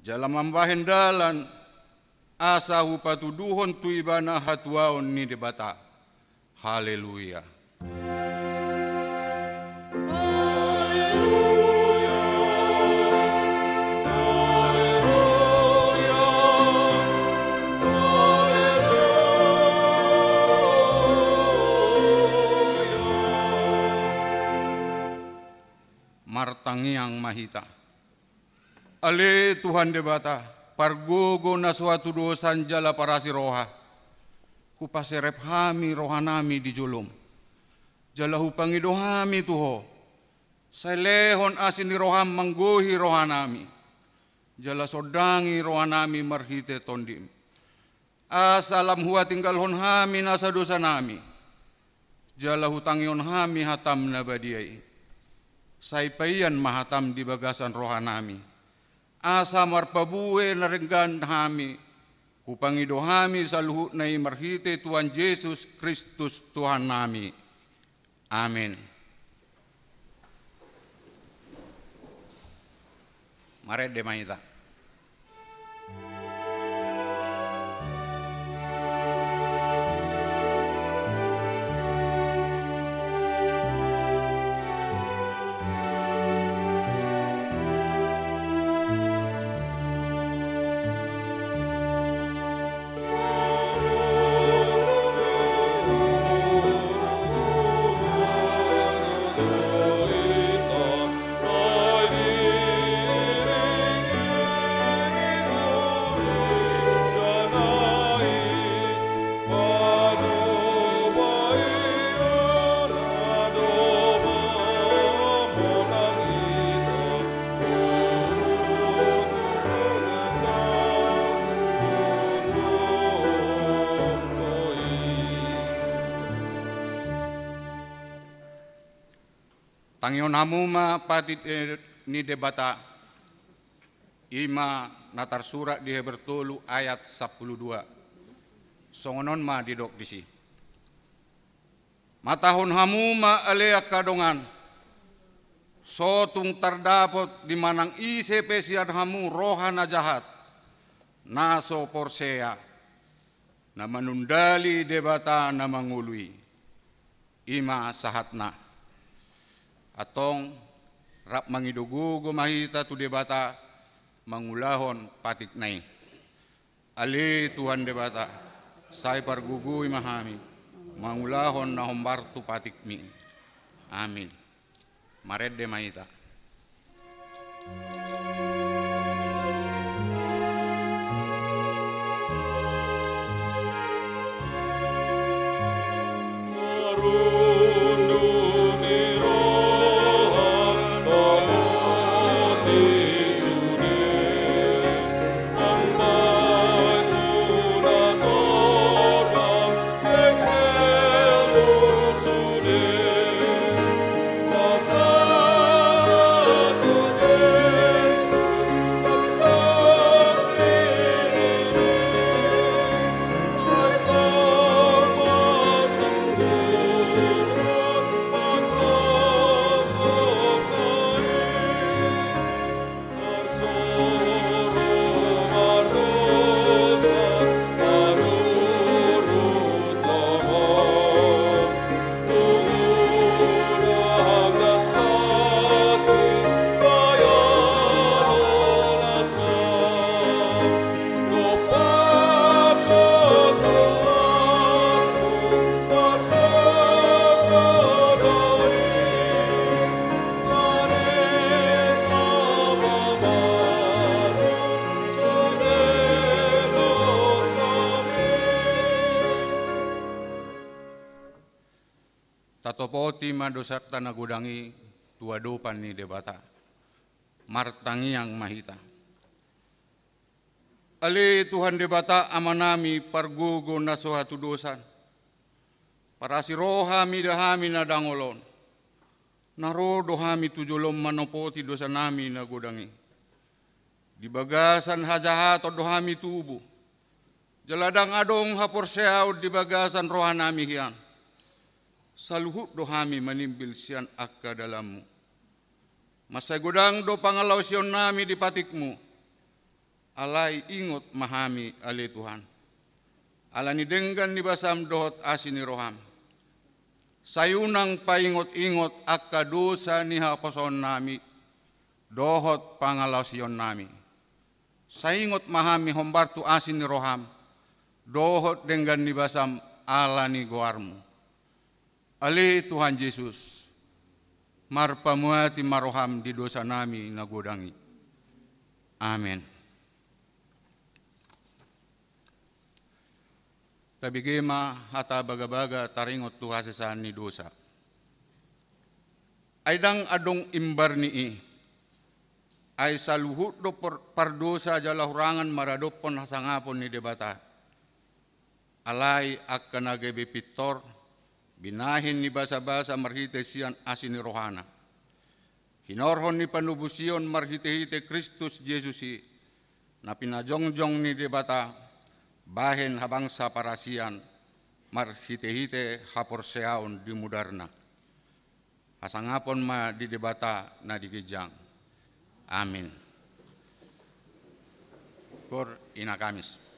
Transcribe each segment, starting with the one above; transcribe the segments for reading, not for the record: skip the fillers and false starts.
Jala mambahendalan asa hupatuduhon tu ibana hatuaon ni debata. Haleluya. Martangiang mahita. Ale Tuhan debata, pargogo na suatu dosan jala parasi roha. Kupaserep hami rohanami di julum. Jala hupangidohami tuho. Sailehon asin di roham manggohi rohanami. Jala sodangi rohanami marhite tondim. Asalam hua tinggalhon hami nasa dosa nami. Jala hutangion hami hatam nabadiai. Saipayan mahatam di bagasan rohanami. Asa marpabue narenggan hami, kupangido hami sa luhut na imarhite Tuhan Yesus Kristus Tuhan nami. Amin. Mare de maita. Tangion hamuma patit ni debata ima natar surat di Bertolu ayat 12. Songonon ma didok disi. Matahon hamuma alea kadongan. Sotung tardapot di manang ise pesian hamu rohana jahat. Naso porsea. Na manundali debata na mangului. Ima sahatna. Atong rap mangidugugo mahita tu debata mangulahon patik nai. Ali Tuhan debata sai pargugui mahami mangulahon na hombar tu patik mi. Amin. Mared de mahita. Tatopoti madosak tanagudangi tuadopan ni debata. Martangiang mahita. Ali Tuhan debata amanami pargugo na sohatu dosan. Parasi rohami dahami na dangolon. Narodo hami tujulom manopoti dosa nami na gudangi. Di bagasan hajahat dohami tubuh. Jaladang adong haporseaud di bagasan rohanami hian. Saluhut dohami manimbil sian akka dalammu. Masa gudang do pangalaw siyon nami di patikmu. alai ingot mahami ali Tuhan. Alani denggan ni basam dohot asini roham. Sayunang paingot-ingot akka dosa ni haposon nami, dohot pangalausion nami. Saingot mahami hombartu asini roham, dohot denggan ni basam alani goarmu. Ali Tuhan Yesus, marpamuati maroham di dosa nami nagodangi. Amin. Tabigema hata baga-baga taringot tuhasesaan ni dosa. Aidang adong imbar ni ay saluhut do pardosa jalahurangan maradopon hasangapon ni debata. Alay akka nagebe pitor, binahin ni basa-basa marhite siyan asin ni rohana. Hinorhon ni panubusion marhite-hite Kristus Jesusi, na pinajongjong ni debata, bahen habang sa parasian, marhite-hite haporseaon di mudarna. Hasangapon ma di debata na digijang. Amin. Kor inakamis.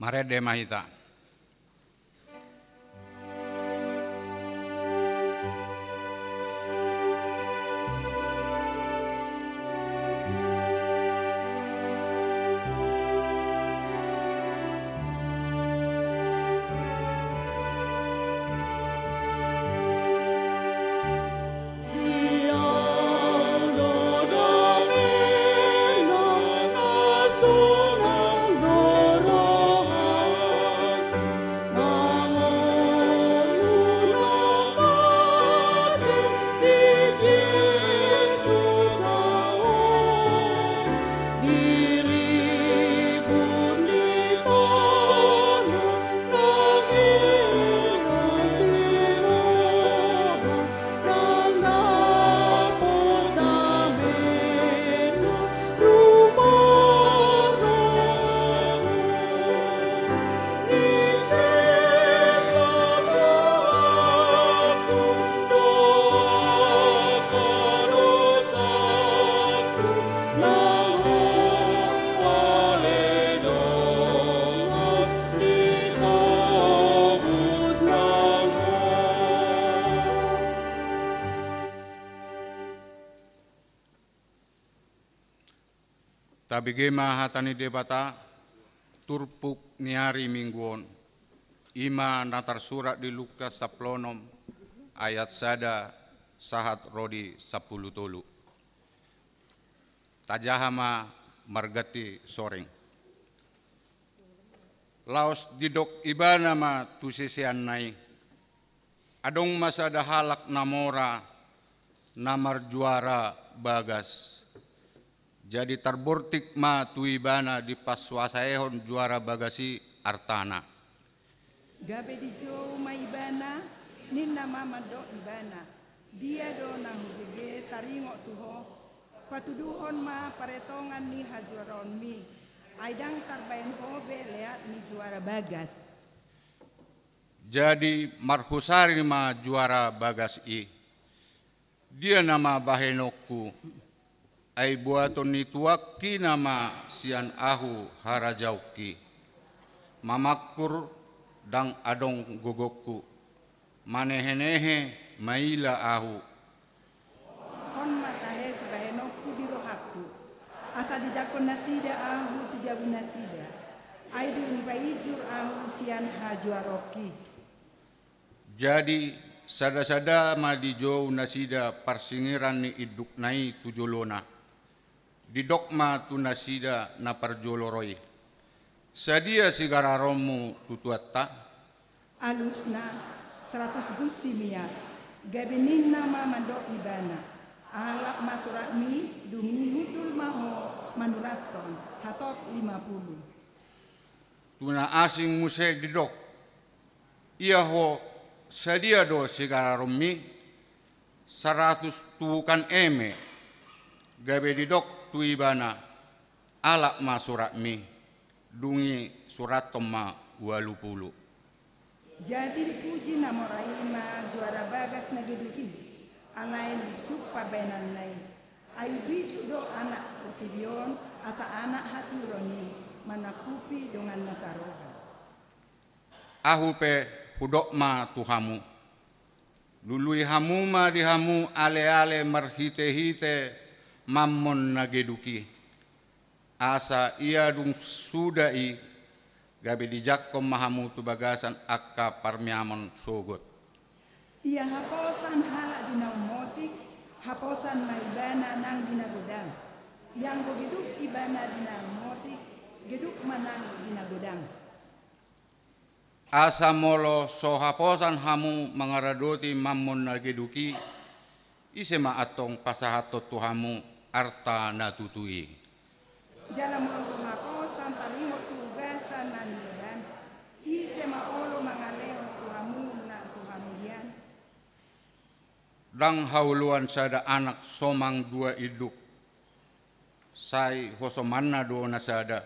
Marede mahita. Tabigema hatani debata turpuk niari mingguon ima natar surat di Lukas 10 ayat sada sahat rodi 10 tolu. Tajahama margati soreng. Laos didok ibana ma tusisian nai. Adong masa dahalak namora namar juara bagas. Jadi terbortik ma tuibana di paswasaehon juara bagasi artana. Gabe di jo ma ibana, ninna mama do ibana. Dia do nang bege taringo tuho. Patuduhon ma paretongan ni hajuaron mi. Aidang tarbayan hobe leat ni juara bagas. Jadi marhusari ma juara bagas i. Dia nama bahenokku. Ai buaton ni tuakki nama sian ahu harajauki. Mamakkur dang adong gogokku. Manehenehe maila ahu. Hon matahe sebahenokku di rohaku. Asa dijakon nasida ahu tujabu nasida. Aidun baijur ahu sian hajuaroki. Jadi sada-sada madijou nasida parsingiran ni iduk nai tujolona. Didokma tu nasida na parjoloroi. Sadia sigararomu tutuatta. Alusna 100 gusi mia. Gabinin nama mando ibana. Alap masurakmi dumi hudul maho manuraton hatop 50. Tuna asing musek didok. Ia ho sadia do sigararomi 100 tukan eme. Gabe didok tu ibana alak ma surat mi dungi surat toma 20. Jadi dipuji namo raima juara bagas nageduki alai supa benan nai ayu bisu do anak utibion asa anak hati uroni manakupi dengan nasaroha. Ahu pe hudok ma tuhamu lului hamu ma dihamu ale-ale marhite-hite mammon nageduki asa ia dung sudai gabe dijakkom mahamu tu bagasan akka parmiamon sogot. Ia haposan halak dina umotik haposan maibana nang dina godang yang go geduk ibana dina umotik geduk manang dina godang. Asa molo so haposan hamu mangaradoti mammon nageduki isema atong pasahato tuhamu arta natutui. Jalan mulut haposan taringo tugasan naniran ise maolo mangaleo tuhamu na tuhamulian. Dang hauluan sada anak somang dua iduk. Sai hosomanna do nasada.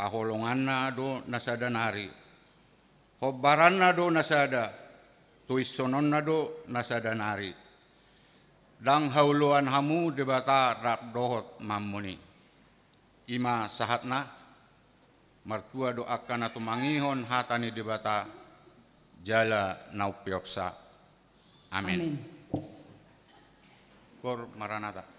Haholonganna do nasada nari. Hobaranna do nasada. Tuisononna do nasada nari. Dang hauluan hamu debata rak dohot mamuni. Ima sahatna martua doakan atau mangihon hatani debata jala naupioksa. Amin. Amin. Kor Maranatha.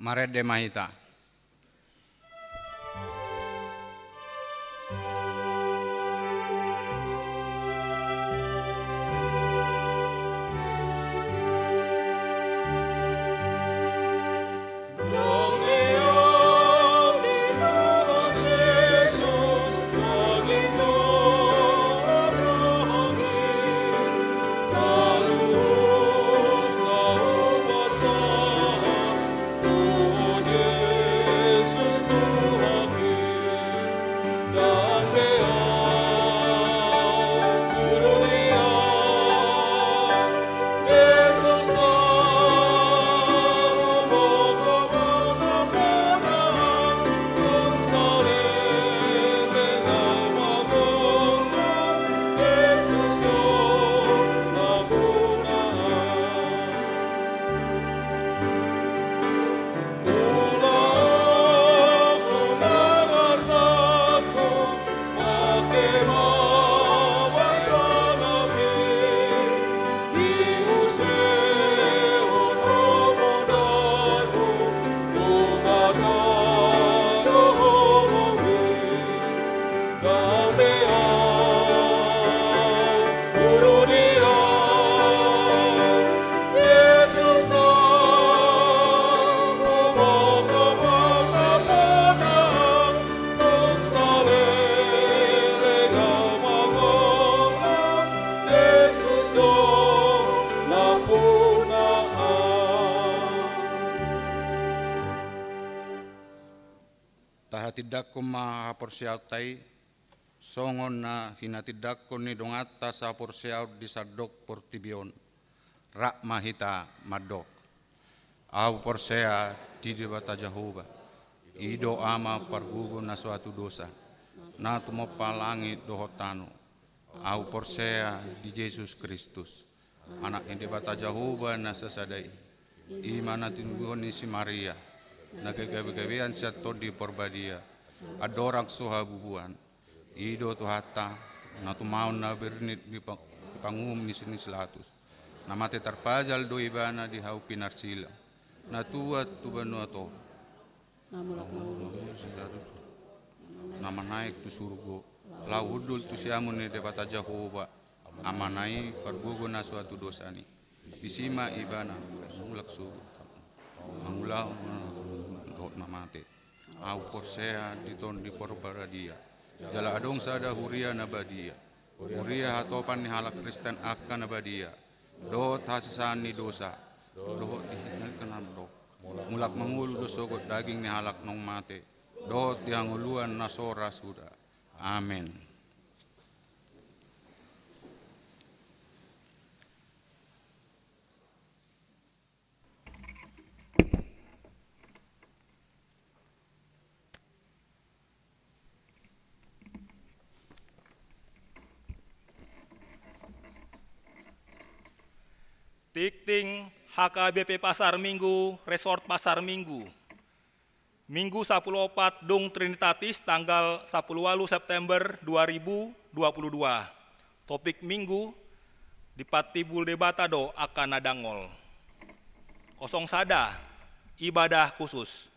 Maret de Mahita. Tahatidak ko mahaporsiyaw tay, songon na hinatidak ko ni dongata sa porsiyaw di sadok portibion, rak mahita madok. Aw porsiya di debata Jehovah, ido ama pargugo na suatu dosa, na tumopalangit dohotano. Aw porsiya di Yesus Kristus, anak ni debata Jehovah na sasadai, iman natin ni si Maria, nagagabi-gabian siya to di porbadia, adorak suhabubuan, ido tuhata, na tumaon na bernit di pangum ni sinislatus, na mati tarpajal do ibana di hau pinarsila, na tuat tubano ato, na manaik tu surgo, laudul tu siamun ni debata Jehovah, amanai pargugo na suatu dosani, sisima ibana, mulak sugo, mangulau namate au porsea diton di porbaradia jala adong sada huria nabadia huria hatopan ni halak Kristen akan nabadia dot hasisani dosa dot dihinalkan dok mulak mangulu dosogot daging ni halak nong mate dot dianguluan nasora sudah amin. Tikting HKBP Pasar Minggu, Resort Pasar Minggu. Minggu 14 Dung Trinitatis tanggal 10 September 2022. Topik minggu dipatibul debatado akan nadangol. Kosong sada, ibadah khusus.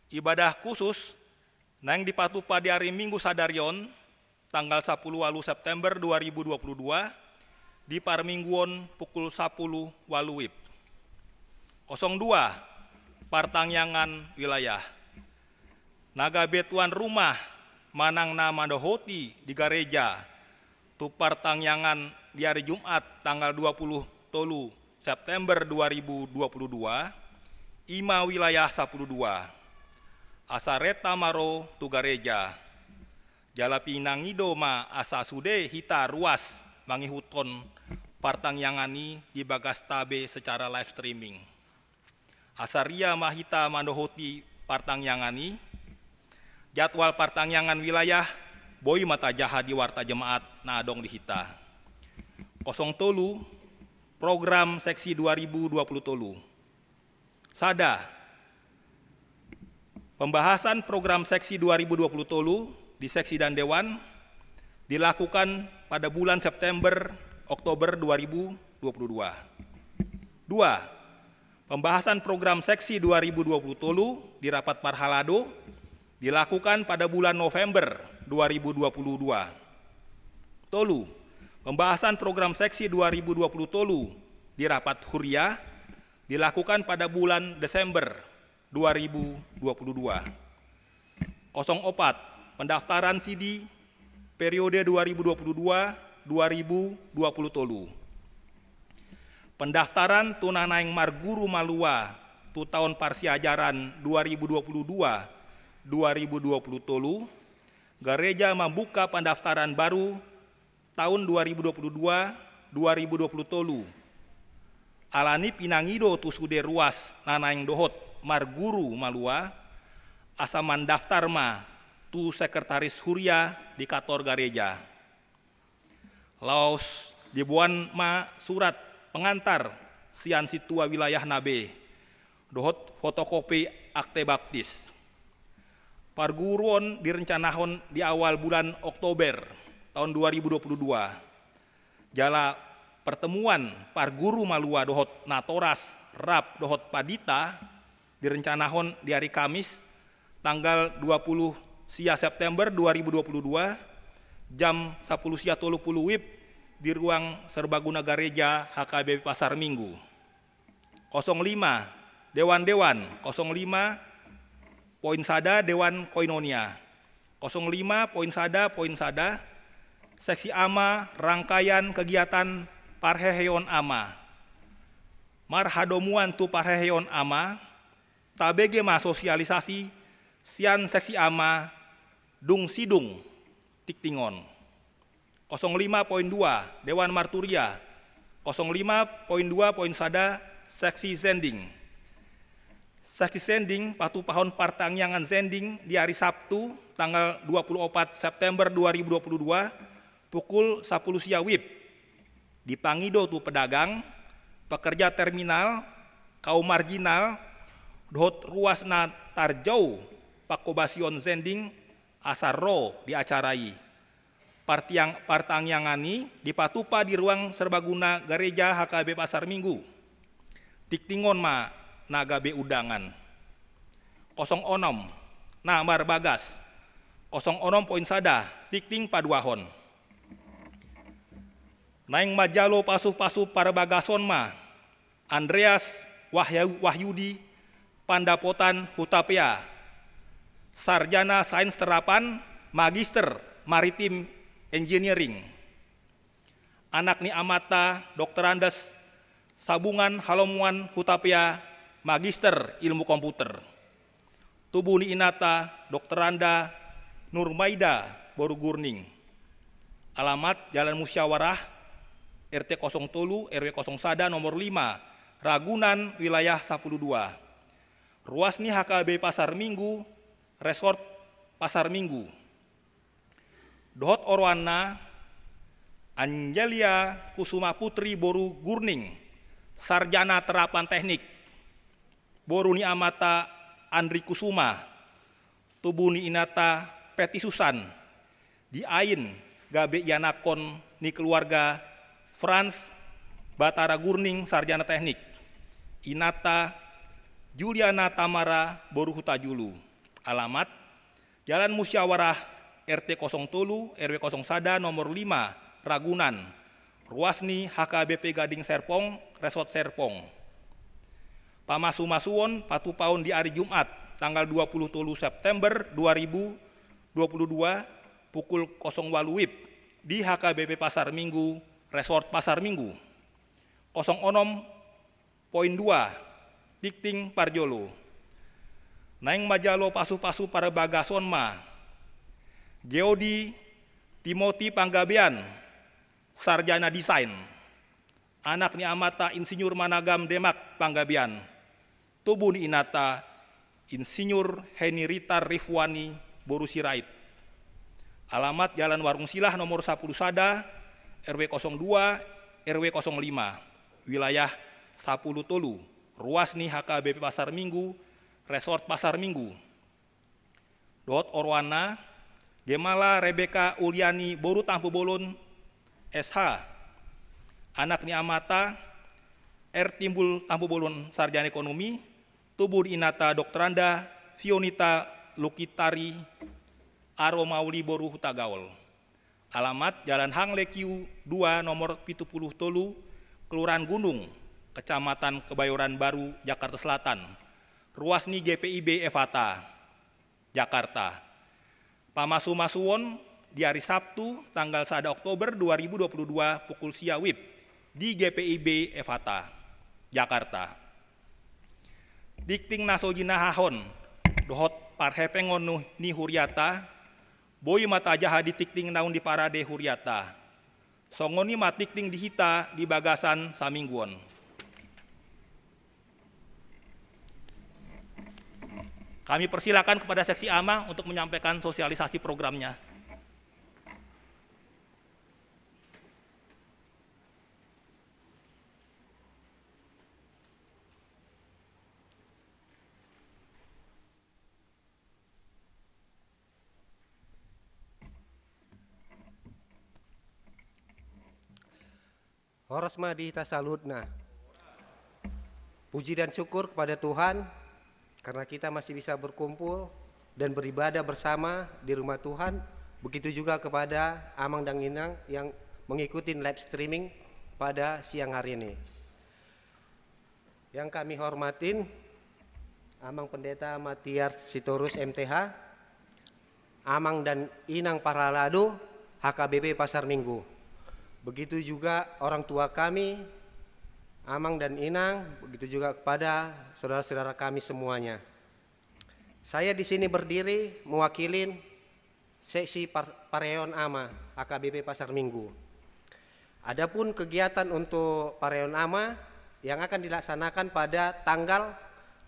Ibadah khusus nang dipatupa di hari Minggu Sadarion tanggal 10 September 2022 di Parmingguon pukul 10 waluwib. 02 Partangyangan wilayah. Naga betuan rumah manang nama dohoti di gereja tu Partangyangan di hari Jumat tanggal 20 tolu September 2022 ima wilayah 12 asareta maro tu gereja jalapi nangido ma asa sude hita ruas mangihuton Partangyangani di bagas tabe secara live streaming. Asaria mahita mandohoti Partangyangani, jadwal Partangyangan wilayah, boy mata jaha di warta jemaat nadong dihita. 03 program seksi 2020 tolu. Sada, pembahasan program seksi 2020 tolu di seksi dan dewan dilakukan pada bulan September Oktober 2022. 2. Pembahasan program seksi 2020 Tolu di rapat Parhalado dilakukan pada bulan November 2022. Tolu, pembahasan program seksi 2020 Tolu di rapat Huria dilakukan pada bulan Desember 2022. 04. Pendaftaran CD periode 2022-2020 Tolu. Pendaftaran tunanaing marguru malua tu tahun parsi ajaran 2022-2020 Tolu, gereja membuka pendaftaran baru tahun 2022-2020 Tolu. Alani pinangido tu sude ruas nanaing dohot marguru malua, asa mandaftar ma tu sekretaris Huria di kantor gereja. Laos dibuan ma surat pengantar sian situa wilayah nabe, dohot fotokopi akte baptis. Parguruan direncanahon di awal bulan Oktober tahun 2022. Jala pertemuan parguru malua dohot natoras rap dohot padita direncanahon di hari Kamis tanggal 20 sia September 2022 jam 10 sia 30 WIB di ruang serbaguna gereja HKBP Pasar Minggu. 05 Dewan-Dewan 05 poin sada Dewan Koinonia. 05 poin sada seksi ama rangkaian kegiatan Parheheon ama. Marhadomuan tu Parheheon ama tabege ma sosialisasi sian seksi ama dung sidung tiktingon. 05.2 Dewan Marturia. 05.2 poin sada seksi Zending. Seksi Zending patu pahon partangyangan Zending di hari Sabtu tanggal 24 September 2022 pukul 10 sia WIB. Dipangido tu pedagang, pekerja terminal, kaum marginal, dohot ruas na tarjau pakobasion Zending asarro diacarai. Partangyangani dipatupa di ruang serbaguna gereja HKB Pasar Minggu. Tiktingon ma nagabe udangan. 06 Namar Bagas. 06 poin sada tikting paduahon. Naing majalo pasuh-pasuh para bagason ma Andreas Wahyudi Pandapotan Hutapea. Sarjana Sains Terapan, Magister Maritim Engineering. Anak ni amata Dr. Andes Sabungan Halomuan Hutapea, Magister Ilmu Komputer. Tubuh ni inata Dr. Anda Nurmaida Borugurning. Alamat Jalan Musyawarah RT 03 RW 01 nomor 5 Ragunan wilayah 12. Ruas ni HKB Pasar Minggu, Resort Pasar Minggu. Dohot Orwana Angelia Kusuma Putri Boru Gurning, Sarjana Terapan Teknik. Boru ni amata Andri Kusuma, tubuh ni inata Peti Susan, di Ain gabe yanakon ni keluarga Franz Batara Gurning, Sarjana Teknik. Inata Juliana Tamara Boru Hutajulu. Alamat Jalan Musyawarah RT 03 RW 01 nomor 5 Ragunan. Ruasni HKBP Gading Serpong, Resort Serpong. Pamasu-masuon patu paun di hari Jumat tanggal 20 September 2022 pukul 08 WIB di HKBP Pasar Minggu, Resort Pasar Minggu. 06.2 Tikting Parjolo. Naing majalo pasu-pasu para bagason ma Geodi Timothy Panggabean, Sarjana Desain. Anak ni amata Insinyur Managam Demak Panggabean. Tubuh ni inata Insinyur Heni Ritar Rifwani Boru Sirait. Alamat Jalan Warung Silah nomor 10 Sada RW 02 RW 05 wilayah 10 Tolu. Ruas ni HKBP Pasar Minggu, Resort Pasar Minggu. Dot Orwana Gemala Rebeka Uliani Boru Tampu Bolon SH. Anak ni amata R. Timbul Tambubolon Sarjana Ekonomi, Tubuh Inata Dokteranda, Fionita Lukitari, Aro Mauli Boru Hutagaol. Alamat Jalan Hang Lekiu 2 nomor 70 Tolu, Kelurahan Gunung, Kecamatan Kebayoran Baru, Jakarta Selatan. Ruasni GPIB Evata, Jakarta. Pamasu Masuwon di hari Sabtu tanggal 1 Oktober 2022 pukul siawib di GPIB Evata, Jakarta. Dikting nasojina hahon dohot parhepengon ni huriata boy mata jaha di tikting naun di parade huriata. Songoni matikting dihita di bagasan samingguon. Kami persilakan kepada seksi AMA untuk menyampaikan sosialisasi programnya. Horas madihita salutna. Puji dan syukur kepada Tuhan karena kita masih bisa berkumpul dan beribadah bersama di rumah Tuhan. Begitu juga kepada Amang dan Inang yang mengikuti live streaming pada siang hari ini. Yang kami hormatin Amang Pendeta Matiar Sitorus MTH, Amang dan Inang Paralado HKBP Pasar Minggu. Begitu juga orang tua kami, Amang dan Inang, begitu juga kepada saudara-saudara kami semuanya. Saya di sini berdiri mewakili seksi Pareon AMA HKBP Pasar Minggu. Adapun kegiatan untuk Pareon AMA yang akan dilaksanakan pada tanggal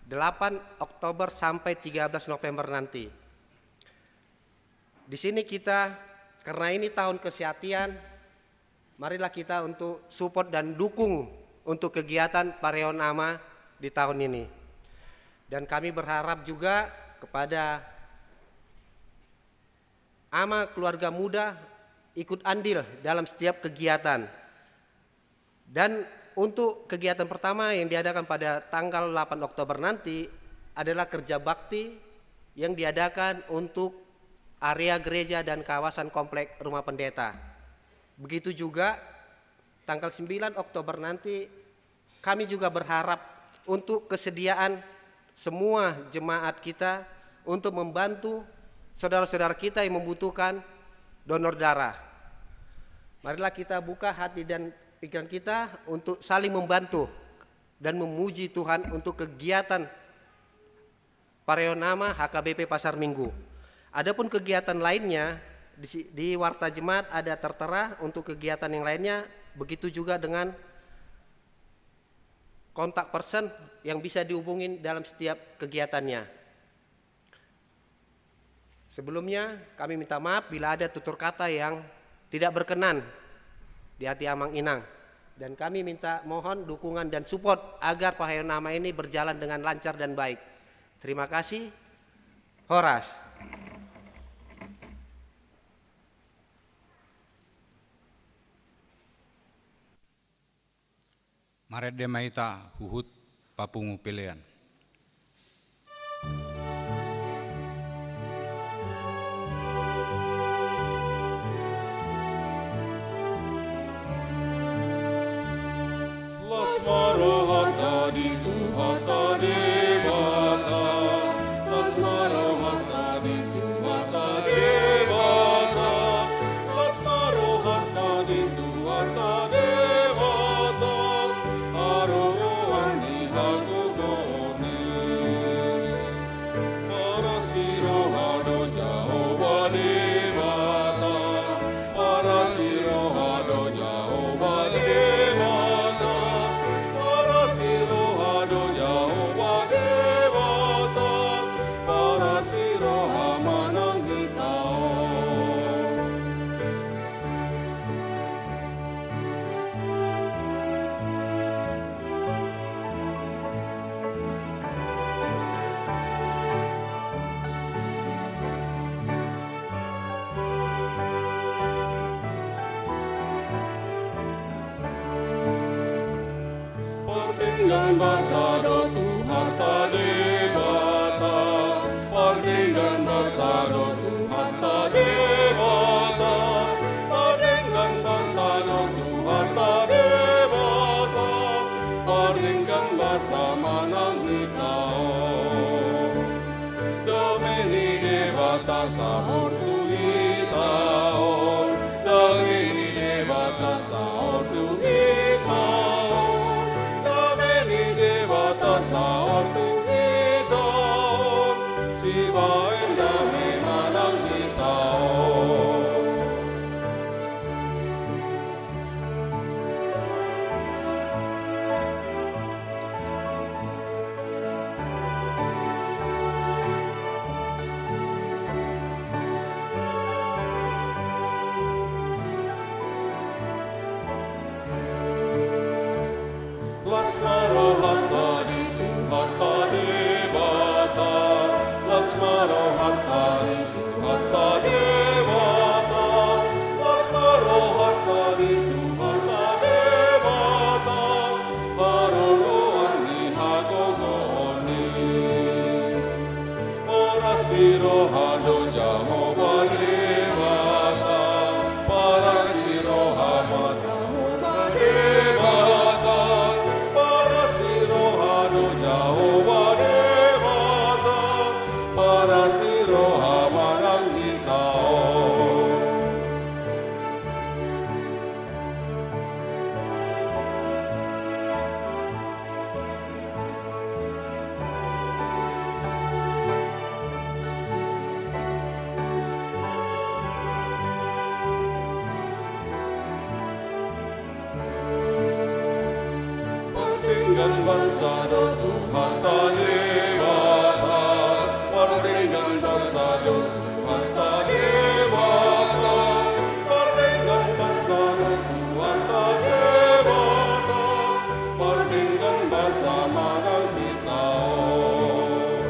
8 Oktober sampai 13 November nanti. Di sini kita, karena ini tahun kesehatan, marilah kita untuk support dan dukung untuk kegiatan Pareon AMA di tahun ini. Dan kami berharap juga kepada AMA keluarga muda ikut andil dalam setiap kegiatan. Dan untuk kegiatan pertama yang diadakan pada tanggal 8 Oktober nanti adalah kerja bakti yang diadakan untuk area gereja dan kawasan komplek rumah pendeta. Begitu juga tanggal 9 Oktober nanti kami juga berharap untuk kesediaan semua jemaat kita untuk membantu saudara-saudara kita yang membutuhkan donor darah. Marilah kita buka hati dan pikiran kita untuk saling membantu dan memuji Tuhan untuk kegiatan Pareon AMA HKBP Pasar Minggu. Adapun kegiatan lainnya di Warta Jemaat ada tertera untuk kegiatan yang lainnya, begitu juga dengan kontak person yang bisa dihubungin dalam setiap kegiatannya. Sebelumnya kami minta maaf bila ada tutur kata yang tidak berkenan di hati Amang Inang, dan kami minta mohon dukungan dan support agar Pareon AMA ini berjalan dengan lancar dan baik. Terima kasih. Horas. Maret de maita huhut papungu pilihan. Lasmaro hata di tu hata debata, lasmaro hata di tu hata debata, lasmaro hata di tu hata debata, aroan di hagogone, para sirohado Jehovah debata, para sirohado Jehovah debata. Para sirohado Pardenggan basado tu harta debata, pardenggan basado tu harta debata, pardenggan basado tu harta debata, pardenggan basa manang itao. Domini debata sahor tu itao, domini debata sahor tu itao. Sa ortu itaon, si baen dami manang itaon. Las marohata di harta debata, las marohata itu harta debata, las marohata itu harta debata, paroroan ni hagogoni, ora sirohado Jehovah debata, para sirohado Jehovah debata. Jehovah debata, para siroha manang itaon. Pardenggan basado tu harta debata, pardenggan basado tu harta debata, pardenggan basado tu harta debata, pardenggan basa manang itaon.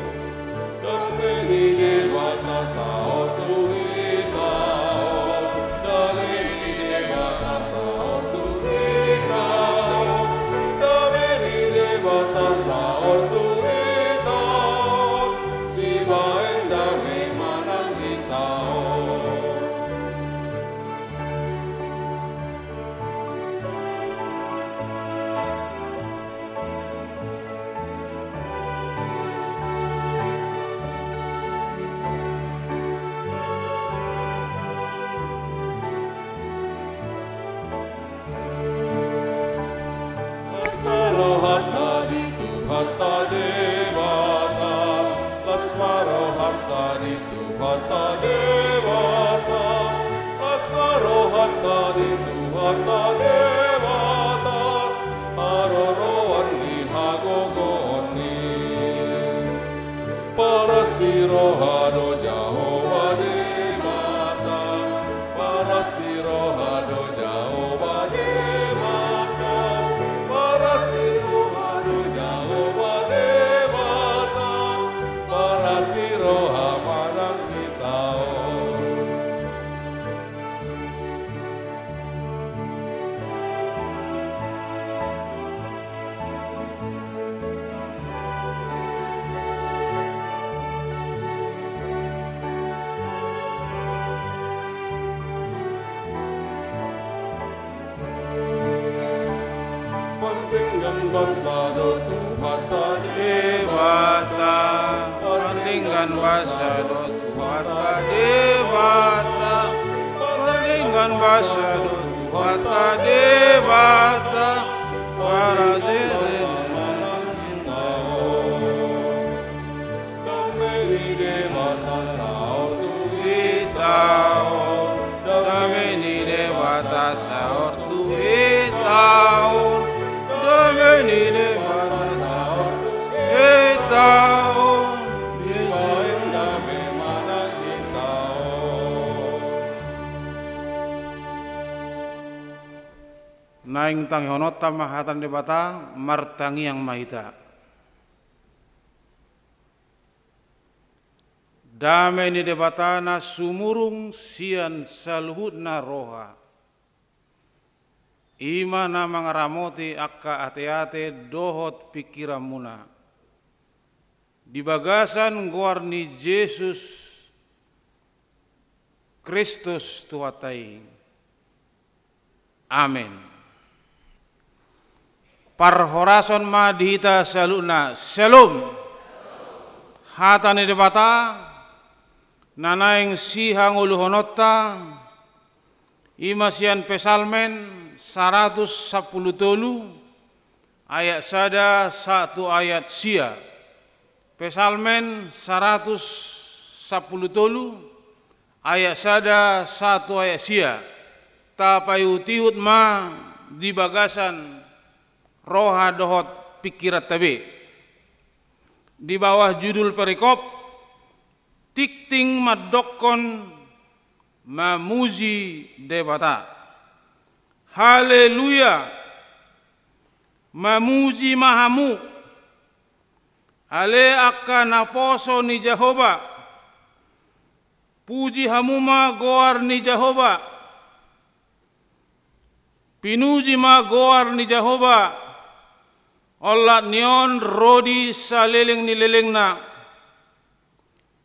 Domini debata sahor tu itaon, domini debata sahor tu itaon. Sa ortu itaon, si baen dami manang itaon. Las marohata di harta debata, las marohata itu harta debata, las marohata itu harta debata, paroroan ni hagogoni, para sirohado Jehovah debata, para sirohado Jehovah debata, para sirohado Jehovah debata, para siroha manang itaon. Pardenggan basado tu harta debata, pardenggan basado tu harta debata, pardenggan basado tu harta debata, para siroha manang itaon. Domini debata sahor tu itaon, domini debata sahor tu itaon, domini debata sahor tu itaon, si baen dami manang itaon. naing tang honota mahatan debata martangi yang mahita. Damai ni debatana sumurung sian saluhutna roha. Imana mangaramoti akka ate-ate dohot pikiramuna. Di bagasan guar ni Yesus Kristus tuatai. Amin. Parhorason ma dihita saluna. Shalom. Hatani debata nanaing sihang uluhonotta imasian pesalmen 110 ayat sada 1 ayat sia. Pesalmen 110 ayat sada 1 ayat sia. Tapayutihut ma di bagasan roha dohot pikirat tabe. Di bawah judul perikop tikting madokon mamuji debata. Haleluya. Mamuji mahamu. Ale akka naposo ni Jehovah. Puji hamuma goar ni Jehovah. Pinuji ma goar ni Jehovah. Allah nion rodi saliling ni lelengna.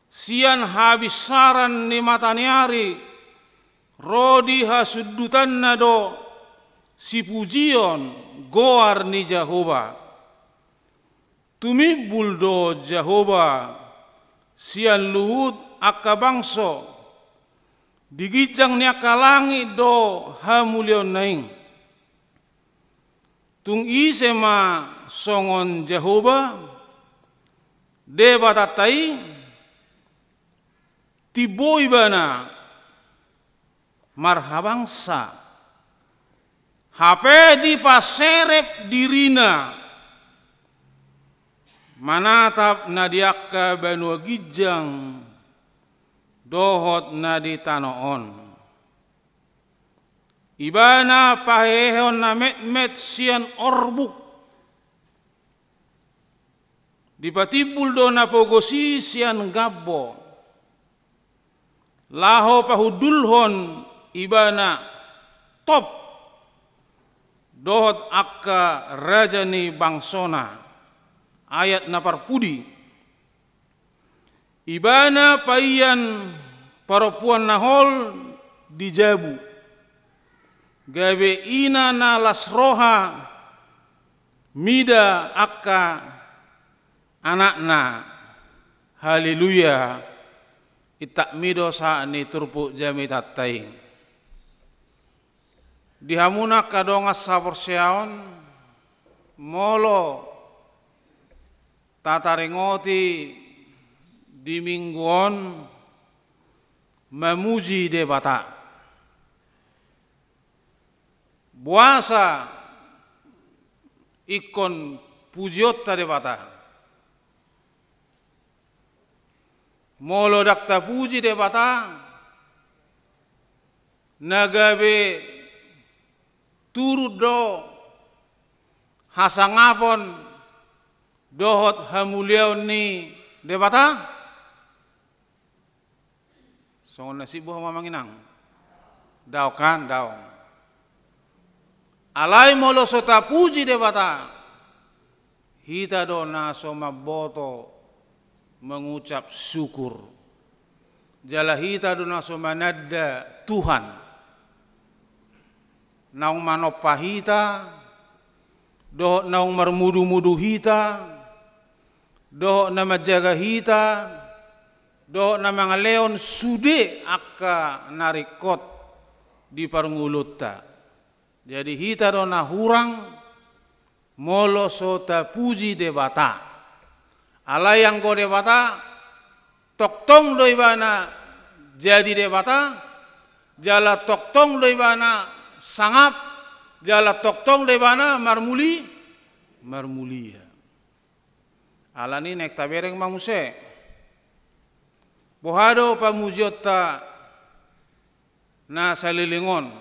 Sian habisaran ni mataniari. Rodi hasudutan na do. Si pujion goar ni Jehovah. Tumibul do Jehovah. Sian luhut akka bangso. Digijang ni akka langit do hamulion naing. Tung isema songon Jehovah. Debatatai. Tiboy bana. Marhabangsa. Hape di paserep dirina. Manatap nadiakka banua gijang. Dohot nadi tanoon. Ibana pahehon na met sian orbuk. Dipatibul do na pogosi sian gabbo. Laho pahudulhon ibana top. Dohot akka rajani bangsona. Ayat naparpudi. Ibana paian parapuan nahol dijabu. Gabe ina na lasroha. Mida akka anakna. Haleluya. Itak mido sa ni turpu jami tatai. Dihamuna kadongas saborseaon molo tataringoti di mingguon memuji debata. Buasa ikon pujiota debata. Molo dakta puji debata nagabe turut do hasangapon dohot hamuliau ni debata. Songon nasibu mamanginang. Daw kan daw. Alai molo sota puji debata. Hita do na soma boto mengucap syukur. Jala hita do na soma nada Tuhan. Naung manopah hita, doh naung marmudu-mudu hita, doh na majaga hita, doh na mga leon sude akka narikot di parngulutta. Jadi hita do na hurang molo sota puji debata. Alayang ko debata, toktong do ibana jadi debata, jala toktong do ibana sangap jala toktong debana marmulia. Alani nek tabereng mamuse. Bohado pamujiota na salilingon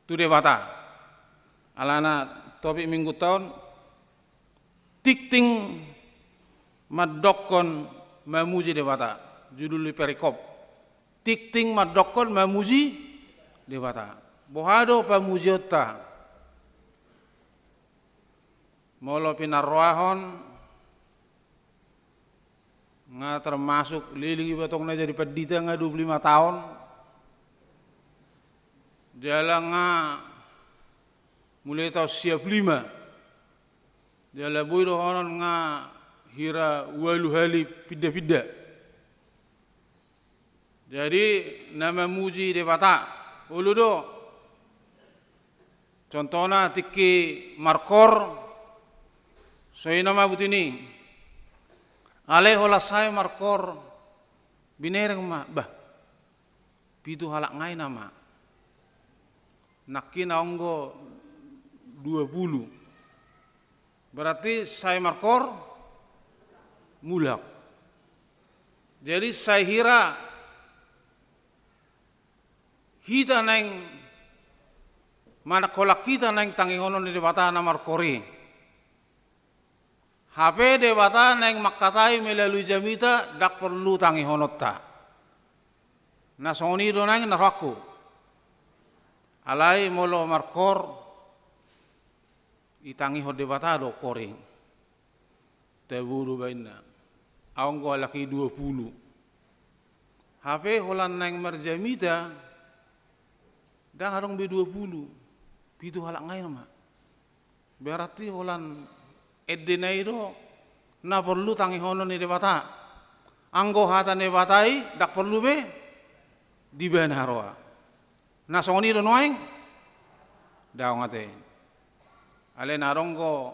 tu debata. Alana topik minggu tahun tikting madokon mamuji debata. Judul perikop. Tikting madokon mamuji debata. Bohado pamujiota molo pinarwahon nga termasuk lilingi batong na jadi pedita nga 25 tahun jala nga mulai tahun siap 5 jala buiro honon nga hira walu hali pida-pida jadi nama muji dewata ulu do contohna tiki markor soy nama butini ale hola saya markor binereng ma bah pitu halak ngai nama nakina onggo 20 berarti saya markor mulak jadi saya hira hita neng mana kolak kita neng tangihonon di debata na markori HP debata neng makatai melalui jamita dak perlu tangihonot ta na soni do neng naraku alai molo markor itangi hode batado koring teburu baina aonggo laki 20 HP holan neng merjamita dah harong B20 pitu halak ngai nama berarti holan eddenai do na perlu tangi hono ni debata anggo hata ne batai dak perlu be di ben harwa na soni do noeng daong ate ale naronggo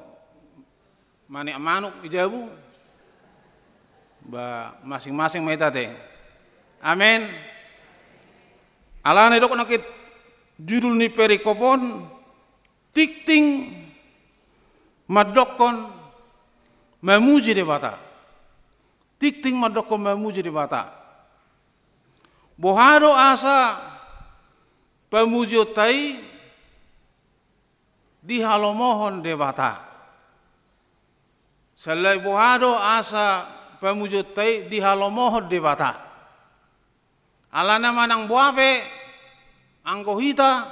mani manuk ijabu ba masing-masing metate amin alane dok nakit judul ni perikopon tikting madokon memuji debata tikting madokon memuji debata bohado asa pemuji utai di halomohon debata selai bohado asa pemuji utai di halomohon debata alana manang buape anggo hita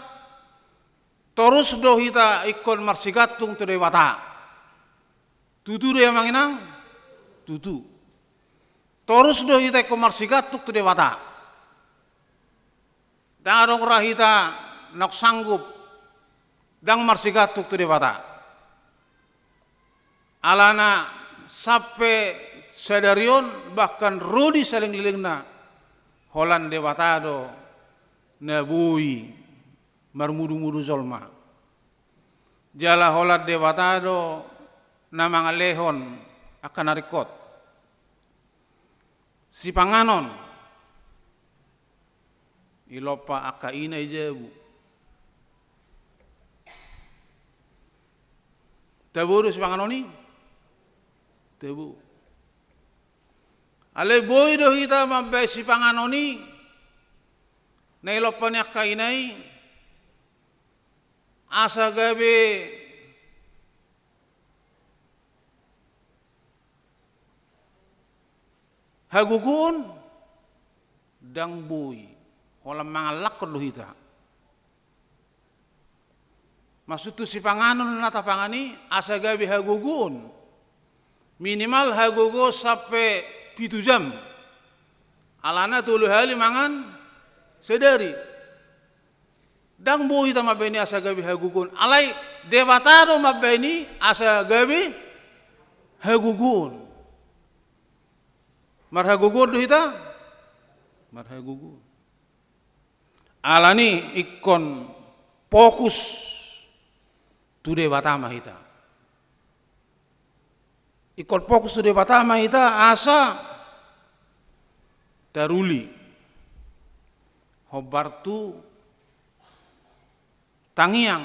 terus do hita ikon marsigatung tu dewata tutu do yang manginang tutu terus do hita ikon marsigatung tu dewata darong rahita nak sanggup dang marsigatung tu dewata alana sampai sadarion bahkan rodi saling lilingna holan dewata do nabui marmudu-mudu zolma jala holat dewatado namang alehon akan arikot si panganon ilopa akaina ijebu taburu si panganoni tebu ale boy do hita mambe si panganoni nailopan akainai asa gabe hagugun dang bui holam mangalak lo hita maksud tu si panganon nata pangani asa gabe hagugun minimal hagugo sampai 7 jam alana tulu hali mangan sedari dang bui ta mabeni asa gabi hagugun alai debatado mabeni asa gabi hagugun marhagugun do hita marhagugun alani ikon fokus tu debata mahita ikon fokus tu debata mahita asa daruli hobartu tangiang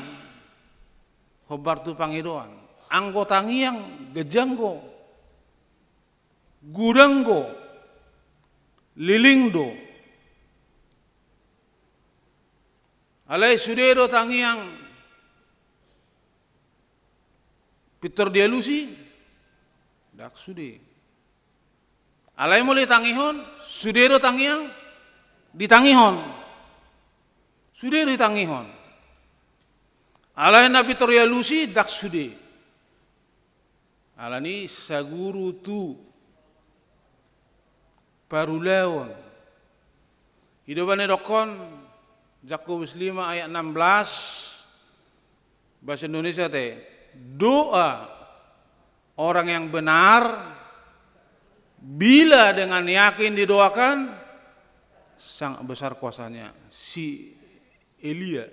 hobartu pangidoan anggo tangiang gejanggo gudanggo lilingdo alai sudero tangiang pitor dialusi dak sude alai mulai tangihon sudero tangiang ditangihon sude ditangihon alai nabi torya lusi dak sude Alani saguru tu parulawon. Hidupane dokon Yakobus 5 ayat 16 bahasa Indonesia teh, doa orang yang benar bila dengan yakin didoakan sangat besar kuasanya. Si Elia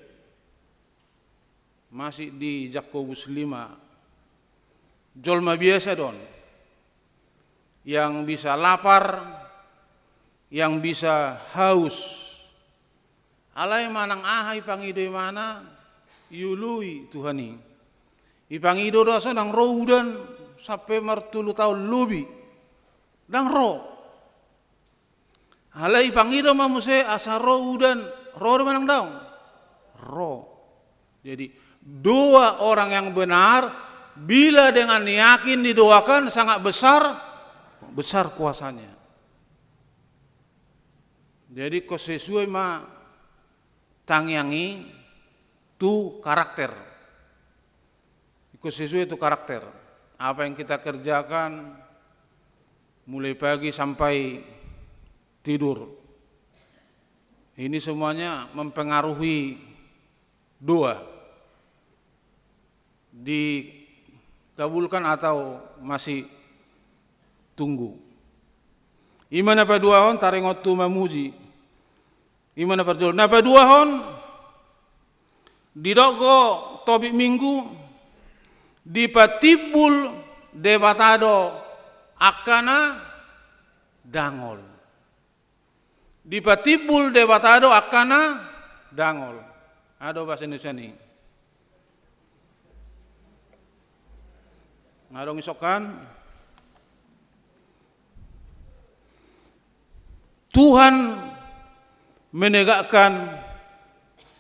masih di Yakobus 5, jolma biasa don, yang bisa lapar, yang bisa haus. Alai manang ahai pangido mana yului Tuhani. Ipangido dosa nang roudan sampai martulu tahun lubi. Dang ro. Alai pangido mamuse asa roudan ro manang daun. Ro. Jadi doa orang yang benar bila dengan yakin didoakan sangat besar kuasanya. Jadi ko sesuai ma tangyangi tu karakter. Ko sesuai tu karakter. Apa yang kita kerjakan mulai pagi sampai tidur. Ini semuanya mempengaruhi doa. Dikabulkan atau masih tunggu. Iman apa dua hon taringot tu mamuji. Iman apa jol. Napa dua hon didogo tobik minggu dipatibul debatado akana dangol. Dipatibul debatado akana dangol. Ada bahasa Indonesia nih. Ngadong isokan Tuhan menegakkan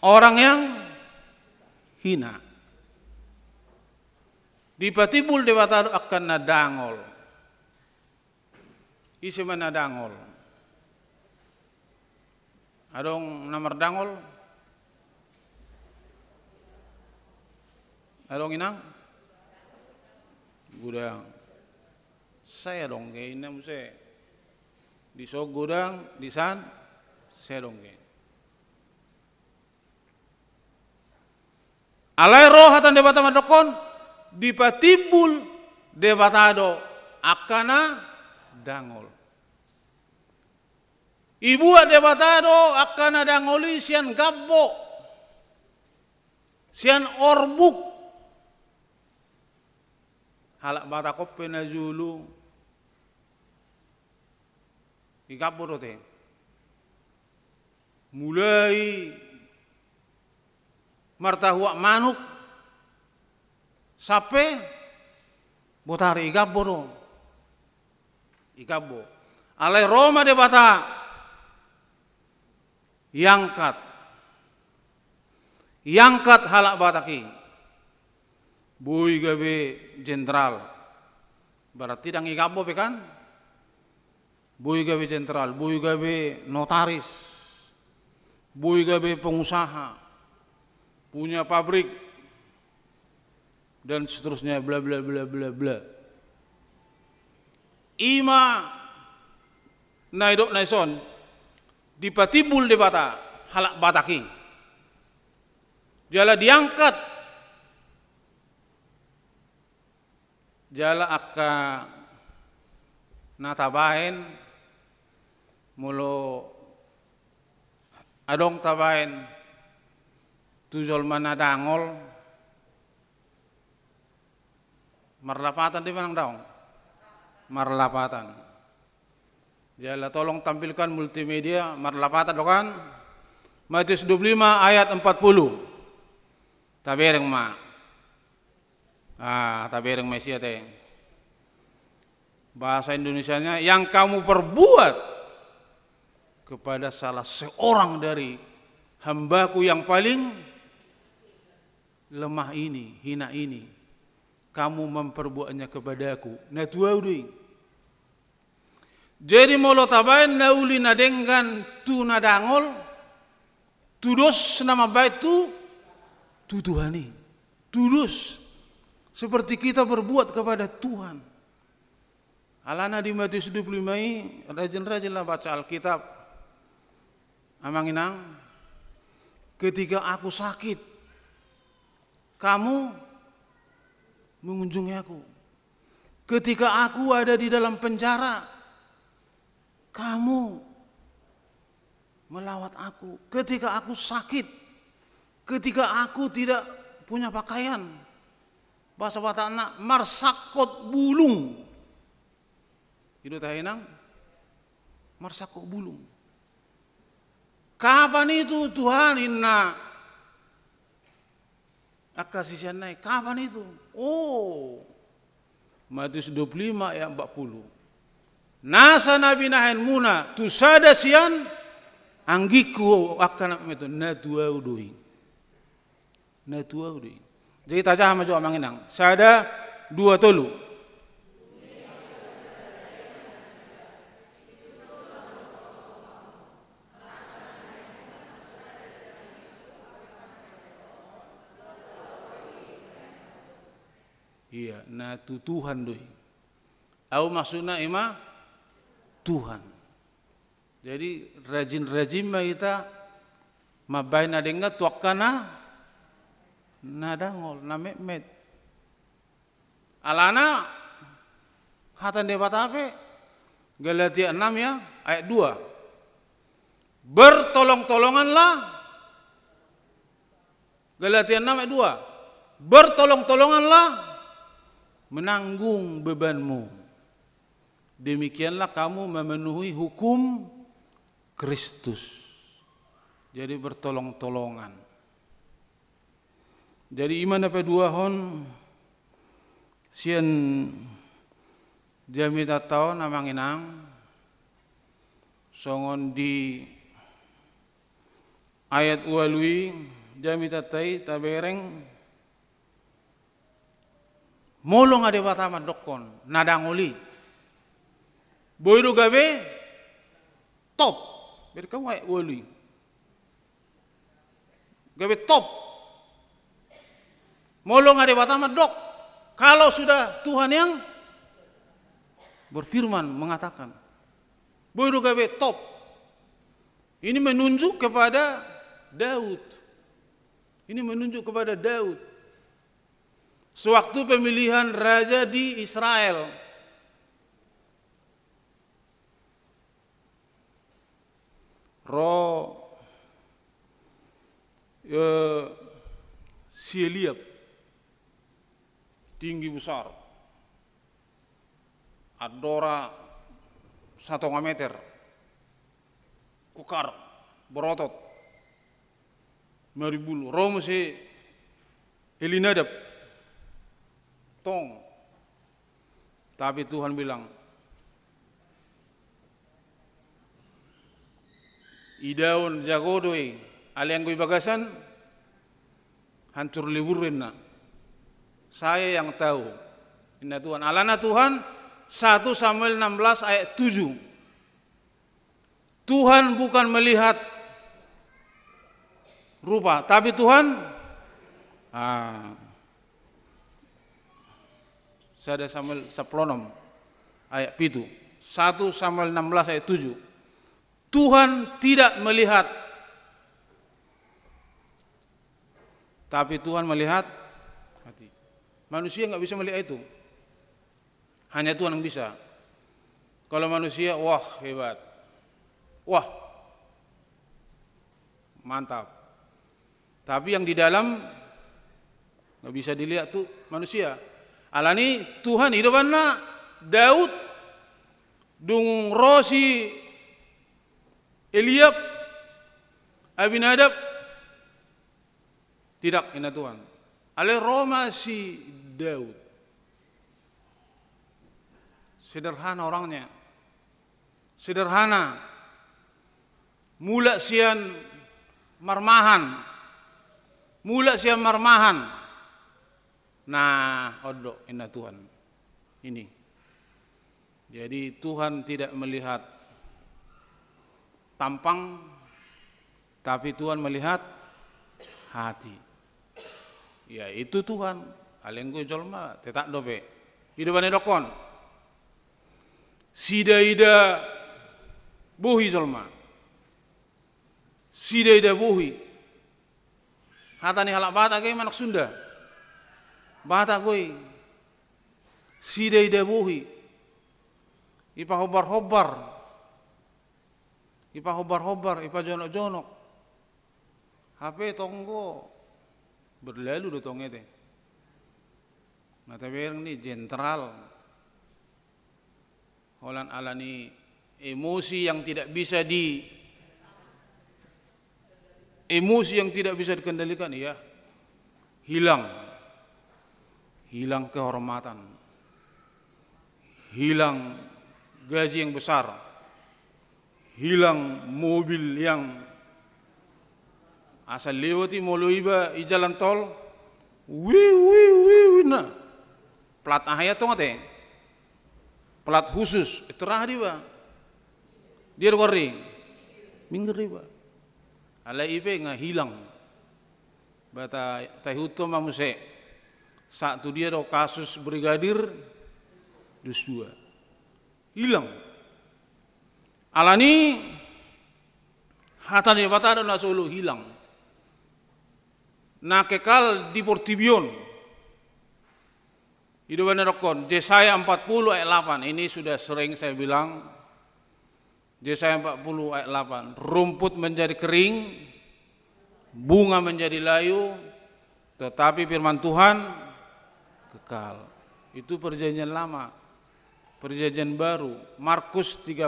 orang yang hina. Dipatibul dewata akan nadangol. Isi mana dangol? Adong namar dangol? Adong inang? Gudang. Saya dong kayak ini muse. Di so gudang, di san, saya dong kayak. Alai roh hatan debata madokon dipatibul debatado akana dangol. Ibu debatado akana dangoli sian gabbo, sian orbuk. Halak bata koppe na julu igabbo te mulai martahuak manuk sampai botari igabbo do igabbo alai Roma de bata yangkat halak bataki Bui gabe jenderal, berarti dang igabbo kan? Bui gabe jenderal, bui gabe notaris, bui gabe pengusaha, punya pabrik, dan seterusnya bla bla bla bla bla. Ima naidok naison dipatibul de bata halak bataki, jala diangkat. Jala akka natabain mulo adong tabain tujol mana dangol marlapatan di manang daong marlapatan. Jala tolong tampilkan multimedia marlapatan dokan Matius 25 ayat 40 tabereng ma tabereng Mesia teh. Bahasa Indonesianya yang kamu perbuat kepada salah seorang dari hambaku yang paling lemah ini, hina ini, kamu memperbuatnya kepadaku. Nah tuaudi. Jadi molo tabain nauli nadenggan tu nadangol tudos nama baik tu tuhani. Tudos seperti kita berbuat kepada Tuhan. Alana di Matius 25 ini rajin-rajinlah baca Alkitab. Amanginang, ketika aku sakit, kamu mengunjungi aku. Ketika aku ada di dalam penjara, kamu melawat aku. Ketika aku sakit, ketika aku tidak punya pakaian, bahasa Batak marsakot bulung. Itu tahinang marsakot bulung. Kapan itu Tuhan inna akasisian naik? Kapan itu? Oh, Matius 25 ayat 40. Nasa nabi nahen muna tusada sian anggiku akan itu nadua udui. Nadua udui. Jadi tajah maju amanginang. Sada dua tolu. Iya, nah tu Tuhan doi. Au maksudna ima Tuhan. Jadi rajin-rajin kita mabaina denga tuakana nadangol na met. Alana hatan de batape Galatia 6 ya ayat 2. Bertolong-tolonganlah. Galatia 6 ayat 2. Bertolong-tolonganlah menanggung bebanmu. Demikianlah kamu memenuhi hukum Kristus. Jadi bertolong-tolongan. Jadi iman apa dua hon sian jamita tahun amanginang songon di ayat walui jamita tai tabereng molong ade batama dokon nadangoli boiru gabe top berkamu ay wali gabe top molong ade batama dok kalau sudah Tuhan yang berfirman mengatakan boiru gabe top ini menunjuk kepada Daud sewaktu pemilihan raja di Israel. Si Eliab tinggi besar, adora 1 meter, kukar, berotot, meribulu, romo si Elinadab, tong. Tapi Tuhan bilang, idaun jagodoi alian goi bagasan hancur liburin na. Saya yang tahu. Inna Tuhan. Alana Tuhan 1 Samuel 16 ayat 7. Tuhan bukan melihat rupa, tapi Tuhan Sada Samuel 10 ayat 7. 1 Samuel 16 ayat 7. Tuhan tidak melihat, tapi Tuhan melihat hati. Manusia nggak bisa melihat itu, hanya Tuhan yang bisa. Kalau manusia, wah hebat, wah mantap. Tapi yang di dalam nggak bisa dilihat tuh manusia. Alani Tuhan hidupanna Daud dung rosi Eliab Abinadab tidak ina Tuhan. Ale Roma si Daud. Sederhana orangnya. Sederhana. Mula sian marmahan. Nah, odok ina Tuhan. Ini. Jadi Tuhan tidak melihat tampang, tapi Tuhan melihat hati. Ya, itu Tuhan. alengku jolma tetak dobe. Hidupane dokon. Sida-ida buhi jolma. Sida-ida buhi. Hatani halak Batak ge manak Sunda. Batak gue. Sida-ida buhi. Ipa hobar-hobar. Ipa hobar-hobar, ipa jonok-jonok. HP tonggo berlalu do tongete. Mata bereng ni jenderal. Holan alani emosi yang tidak bisa dikendalikan, ya hilang kehormatan, hilang gaji yang besar, hilang mobil yang asal lewati molo iba i jalan tol, nah plat ahaya to ngate, plat khusus terah diba, dia kori, minggir diba, ala ibe nggak hilang, bata tahuto mamuse, satu dia do kasus brigadir, dus dua, hilang, alani hatan di bata do nasulu hilang. Nah kekal di Portibion. Hidupan rokon, Yesaya 40 ayat 8. Ini sudah sering saya bilang. Yesaya 40 ayat 8. Rumput menjadi kering, bunga menjadi layu, tetapi firman Tuhan kekal. Itu perjanjian lama. Perjanjian baru. Markus 13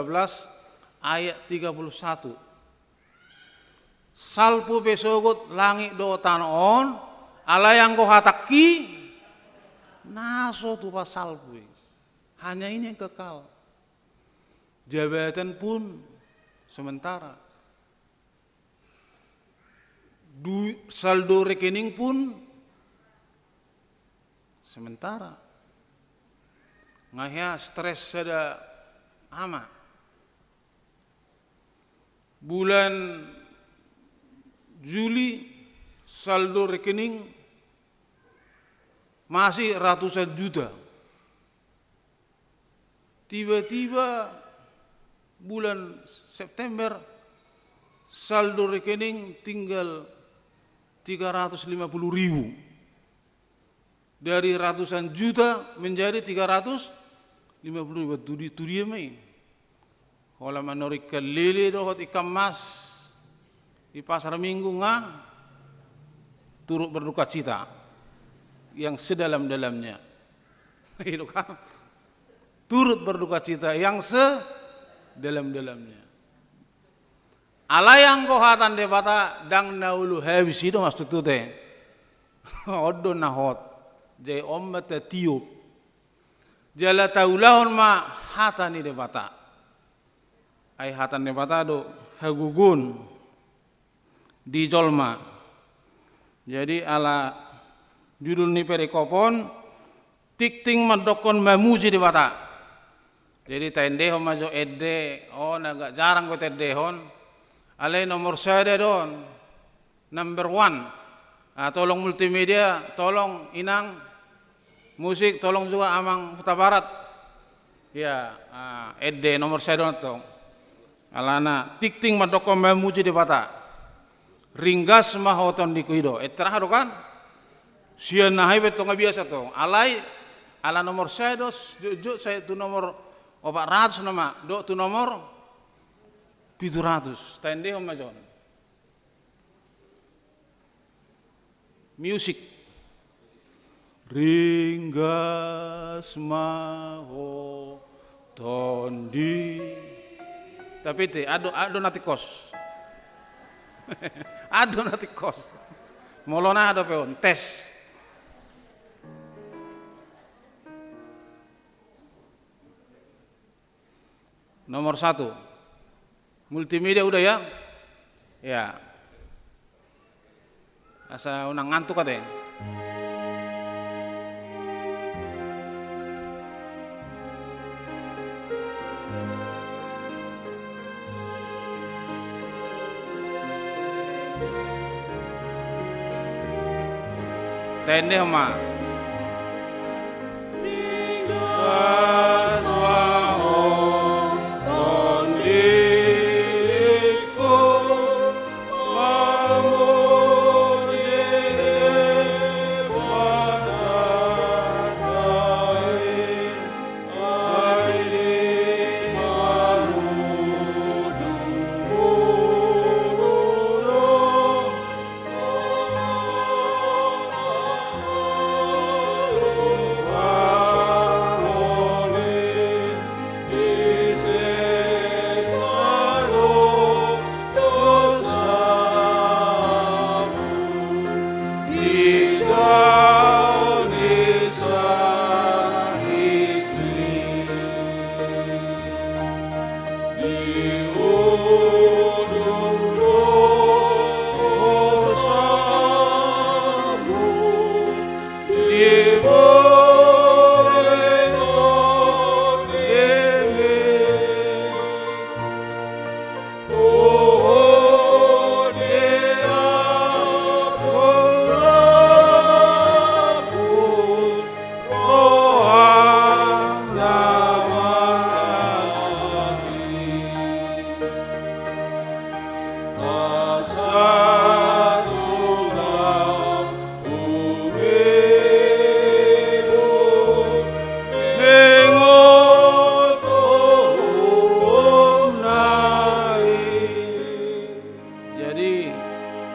ayat 31. Salpu besogot langit do tanon ala yang kau hataki naso tu pas salpu. Hanya ini yang kekal. Jabatan pun sementara. Saldo rekening pun sementara. Ngahya stres sada ama. Bulan Juli saldo rekening masih ratusan juta. Tiba-tiba bulan September saldo rekening tinggal 350.000. Dari ratusan juta menjadi 350.000. Itu dia mai. Kalau menorik lele dohot ikan mas di pasar Minggu turut berduka cita yang sedalam-dalamnya. Itu kan turut berduka cita yang sedalam-dalamnya. Ala yang kohatan debata dang naulu habis itu maksud tu teh. Odo nahot jai ommat tiup. Jala taulahon ma hatani debata. Ai hatan debata do hagugun di jolma. Jadi ala judul ni perikopon tikting madokon mamuji di bata. Jadi tendehon majo edde agak jarang ko tendehon. Alai nomor sada don number 1. Tolong multimedia, tolong inang musik, tolong juga amang Huta Barat. Ya, edde nomor sada to. Alana tikting madokon mamuji di bata. Ringgas mahoton di kuido. Terah kan? Sian nahai betul nggak biasa tuh. Alai ala nomor saya dos, juk saya tu nomor 400 nama, do tu nomor 700. Tende om majon. Music. Ringgas mahoton di. Tapi te ado nanti kos. Aduh nanti kos. Molona ada peon tes. Nomor 1. Multimedia udah ya? Ya. Asa unang ngantuk katanya. Tende ma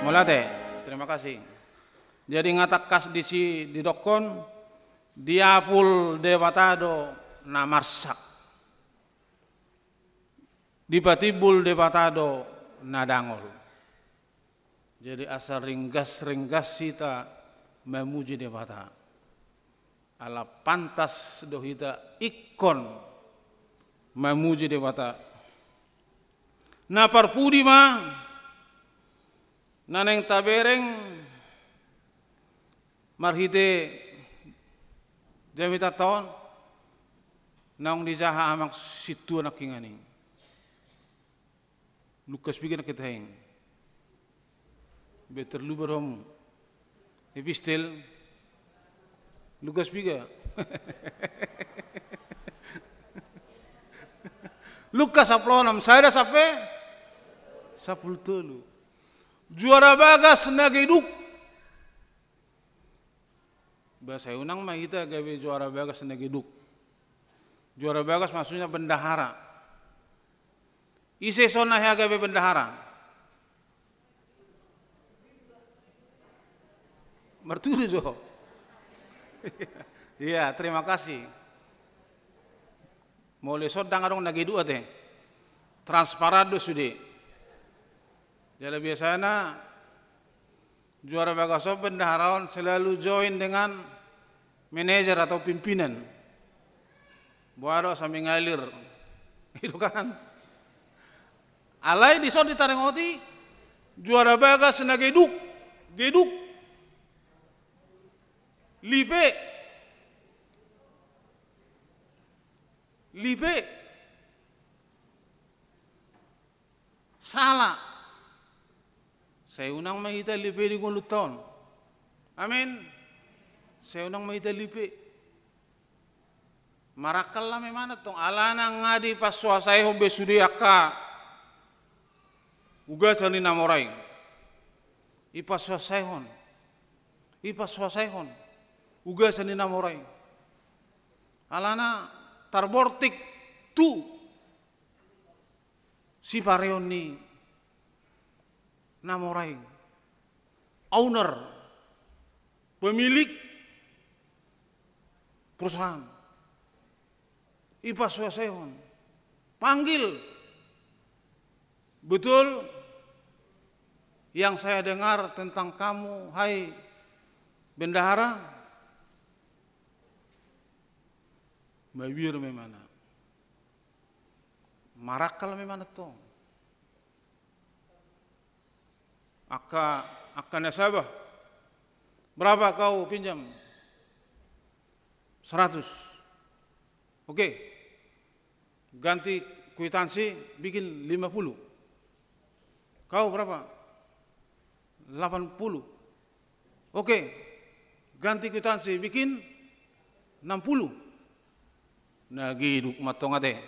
Molate, terima kasih. Jadi ngatak kas di dokon, diapul debatado na marsak. Dipatibul debatado na dangol. Jadi asal ringgas sita memuji debata. Ala pantas dohita ikon memuji debata. Na parpudi ma naneng tabereng marhite jamita tahun naong dijaha amak situ anak kingani Lukas bikin kita heng better lu berom epistel Lukas biga Lukas aplonam saya sampai 10 juara bagas nageduk bahasa unang mah kita gawe juara bagas nageduk. Juara bagas maksudnya bendahara. Ise sona ya gawe bendahara. Merturu jo. Iya, terima kasih. Mau lesot dangarong nageduk ate. Transparado sudah. Jadi biasanya juara bagaso bendaharawan selalu join dengan manajer atau pimpinan. Buaro sambil ngalir, itu kan. Alai disod ditarengoti juara bagas na geduk, lipe, salah. Saya unang mahita lipe di guluton. Amin. Saya unang mahita lipe. Marakal lah memang tong alana ngadi pas suasai hobe sudi akka. Uga sani namorai. Ipas suasaihon. Uga sani namorai. Alana tarbortik tu si pareon ni namorai, owner, pemilik perusahaan, ipas suasaihon, panggil, betul yang saya dengar tentang kamu, hai bendahara, mawir memana, marakal memana tong. Akan nasabah. Berapa kau pinjam? 100. Oke. Ganti kwitansi bikin 50. Kau berapa? 80. Oke. Ganti kwitansi bikin 60. Nagiduk matong ate.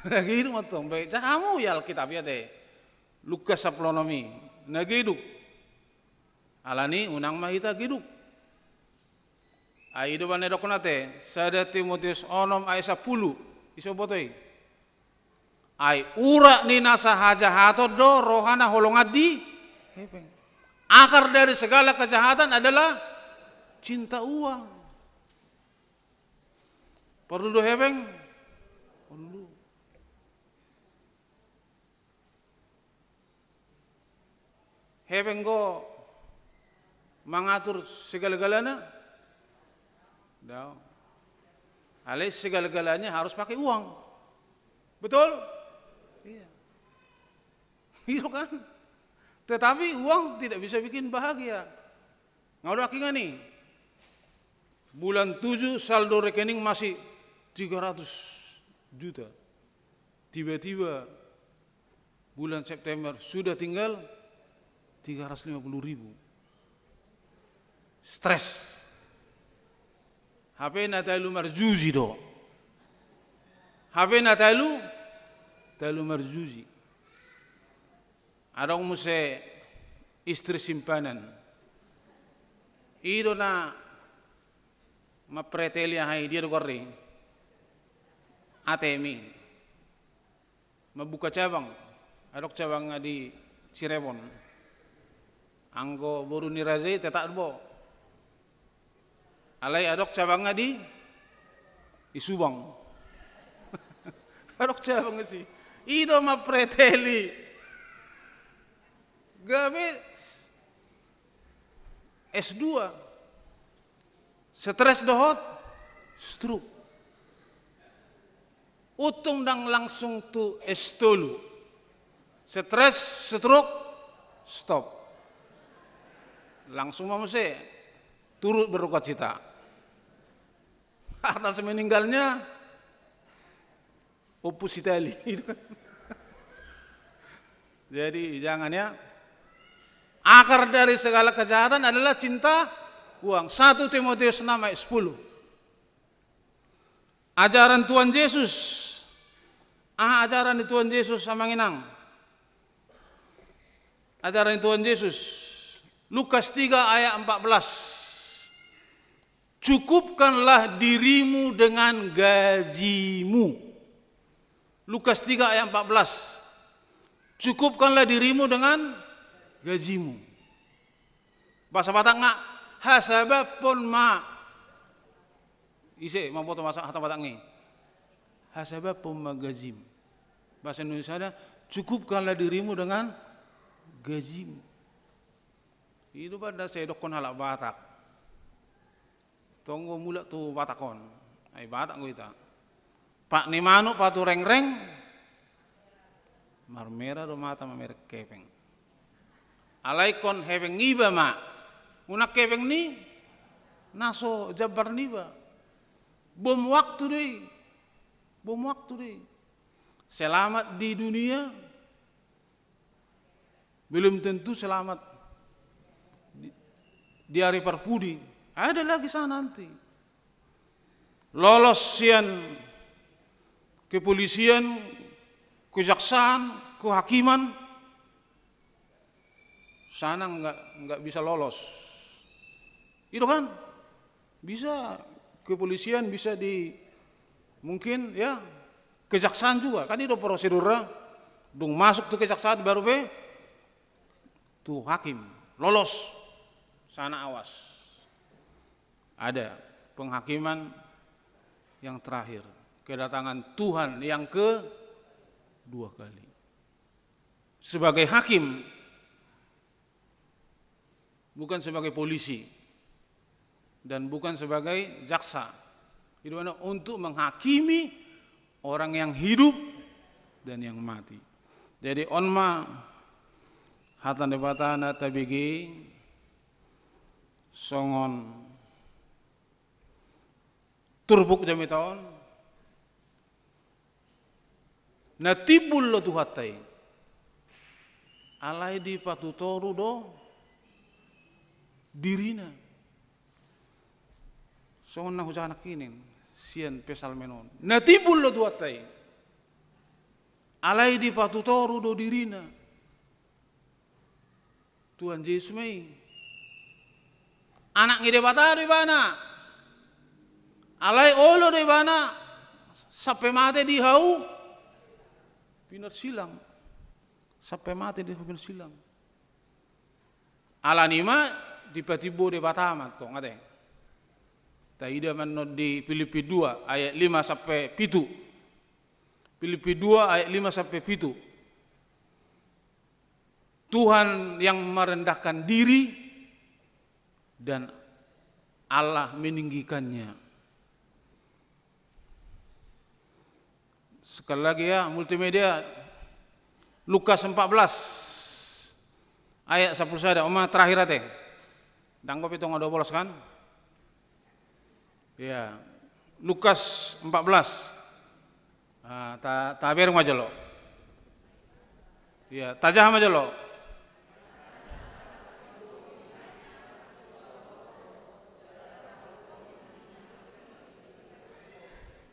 Nagiduk matong. Baik, jamu ya Alkitab ya te. Lukas saplonomi. Nagiduk. Alani unang mahita giduk. Aido banedok nate. Sada Timotius onom ay 10. Iso botoy. Ay ura ni nasa hajahato do rohana holongadi. Akar dari segala kejahatan adalah cinta uang. Perlu do hepeng? Perlu. Hepeng go mengatur segala-galanya. Alias segala-galanya harus pakai uang. Betul? Iya. Itu kan. Tetapi uang tidak bisa bikin bahagia. Ngaudah kinga nih. Bulan 7 saldo rekening masih 300 juta. Tiba-tiba bulan September sudah tinggal 350.000. Stres. HP natalu marjuzi do. HP natalu marjuzi. Adong muse istri simpanan. Ido na mapretelia hai dia do goreng. ATMI. Mabuka cabang. Adok cabang di Cirebon. anggo boru ni razai tetak bo. Alai adok cabangnya di Subang. Adok cabangnya sih. Ido ma preteli. Gabe S2. Stres dohot, stroke. Utung dang langsung tu S3. Stres, stroke, stop. Langsung mamuse turut berduka cita. Atas meninggalnya Opus Itali. Jadi jangan ya. Akar dari segala kejahatan adalah cinta uang. 1 Timotius 6 ayat 10. Ajaran Tuhan Yesus. Ajaran di Tuhan Yesus sama nginang. Ajaran Tuhan Yesus. Lukas 3 ayat 14. Cukupkanlah dirimu dengan gajimu. Lukas 3 ayat 14. Cukupkanlah dirimu dengan gajimu. Bahasa Batak nggak? Hasabapun ma. Ise mampu bahasa Batak ngi. Hasabapun ma gazim. Bahasa Indonesia ada cukupkanlah dirimu dengan gajimu. Itu pada saya dokon halak Batak. Tunggu mula tu Batakon. Ai Batak kita. Pak ni manuk patu reng-reng. Marmera do mata mamerek kepeng. Alaikon hepeng niba mak. Unak kepeng ni naso jabar niba. Bom waktu deh. Bom waktu deh. Selamat di dunia belum tentu selamat di hari perpudi. Ada lagi sana nanti. Lolos sian kepolisian, kejaksaan, kehakiman, sana nggak bisa lolos. Itu kan bisa kepolisian, bisa di mungkin ya kejaksaan juga kan itu prosedurnya. Dung masuk tuh kejaksaan baru tuh hakim lolos sana awas. Ada penghakiman yang terakhir, kedatangan Tuhan yang kedua kali. Sebagai hakim, bukan sebagai polisi dan bukan sebagai jaksa. Itu untuk menghakimi orang yang hidup dan yang mati. Jadi onma hatan debatana tabigi songon turbuk jami taon natibul lo tuhatai alai di patutoru do dirina songon na hujana kinin sian pesal menon natibul lo tuhatai alai di patutoru do dirina Tuhan Yesus mai anak ngide bata di mana alai olo di mana sampai mati di hau pinar silang sampai mati di pinar silang alanima di patibo di batamat to ngate taida manno di Filipi 2 ayat 5 sampai 7 Filipi 2 ayat 5 sampai 7 Tuhan yang merendahkan diri dan Allah meninggikannya. Sekali lagi ya, multimedia Lukas 14 ayat 10 saja. Oma terakhir ate. Danggop itu ngado bolos kan? Ya. Lukas 14. Taber aja lo. Ya, tajah aja lo.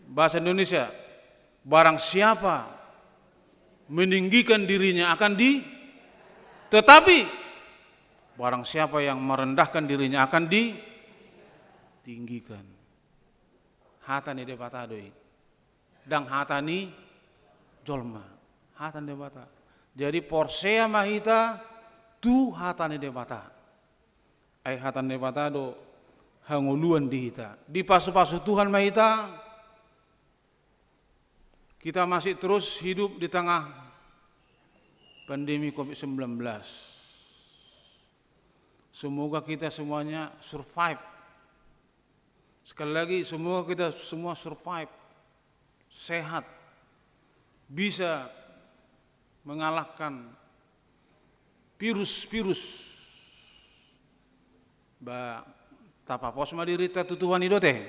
Bahasa Indonesia. Barang siapa meninggikan dirinya akan tetapi barang siapa yang merendahkan dirinya akan ditinggikan. Hatani debata doi. Dang hatani jolma. Hatani debata. Jadi porsea mahita tu hatani debata. ai hatan debata do hanguluan di hita. Di pasu-pasu Tuhan mahita, kita masih terus hidup di tengah pandemi COVID-19. Semoga kita semuanya survive. Sekali lagi, semoga kita semua survive, sehat, bisa mengalahkan virus-virus. Ba tapa pos madirita tutuhan itu teh.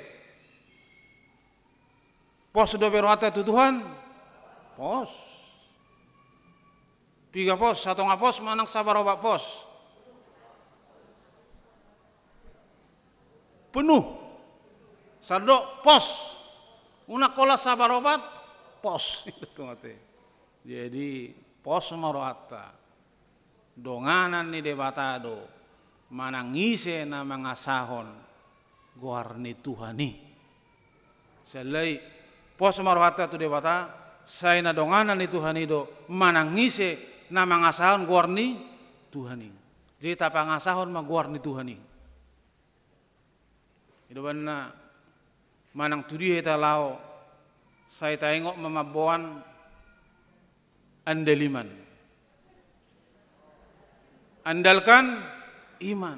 Pos do berwata tutuhan, pos. 3 pos, 1 ngapos manang sabar obat pos. Penuh. Sardo pos. Una kola sabar obat pos. Itu mate. Jadi pos maroata. Donganan ni debata do. Manangise na mga sahon guarni Tuhani. Selai pos maroata tu debata say na donganan ni Tuhani do manangise na mga sahon guarni Tuhani. Jadi tapangasahon maguarni Tuhani. Itu benar manang tudi heta lao saya tengok memabuan andaliman. Andalkan iman.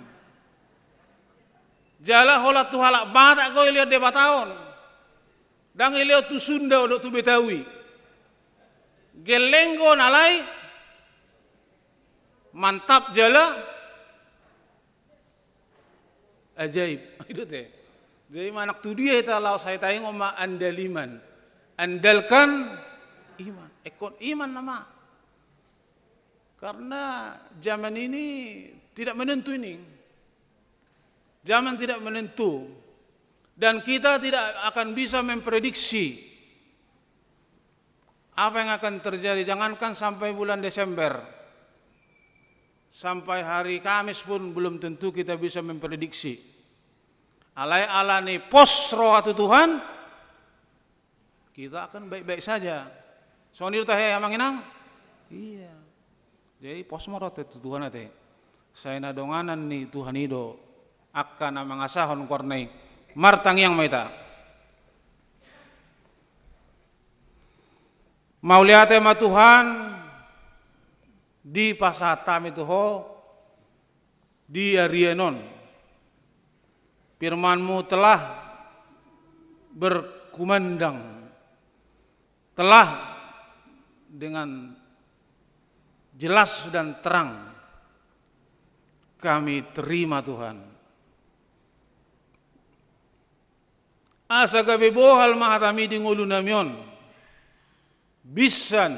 Jala hola tu halak batak kau lihat debat tahun. Dan lihat tu Sunda dok tu Betawi. Gelenggo nalai mantap jala ajaib. Itu teh. Jadi manak tu dia itu lau saya tengok ma andaliman, andalkan iman, ekon iman nama. Karena zaman ini tidak menentu ini, zaman tidak menentu, dan kita tidak akan bisa memprediksi apa yang akan terjadi. Jangankan sampai bulan Desember, sampai hari Kamis pun belum tentu kita bisa memprediksi. Alai ala nih pos rohatu Tuhan, kita akan baik-baik saja. Soalnya itu teh emang inang, iya. Jadi pos rohatu Tuhan ate. Saya nadonganan nih Tuhan itu akan mengasahon kornei martang yang meta. Mau lihat tema Tuhan di pasatam itu ho di Arienon. Firman-Mu telah berkumandang, telah dengan jelas dan terang kami terima Tuhan. Asa gabi bohal mahatami di ngulunamion, bisan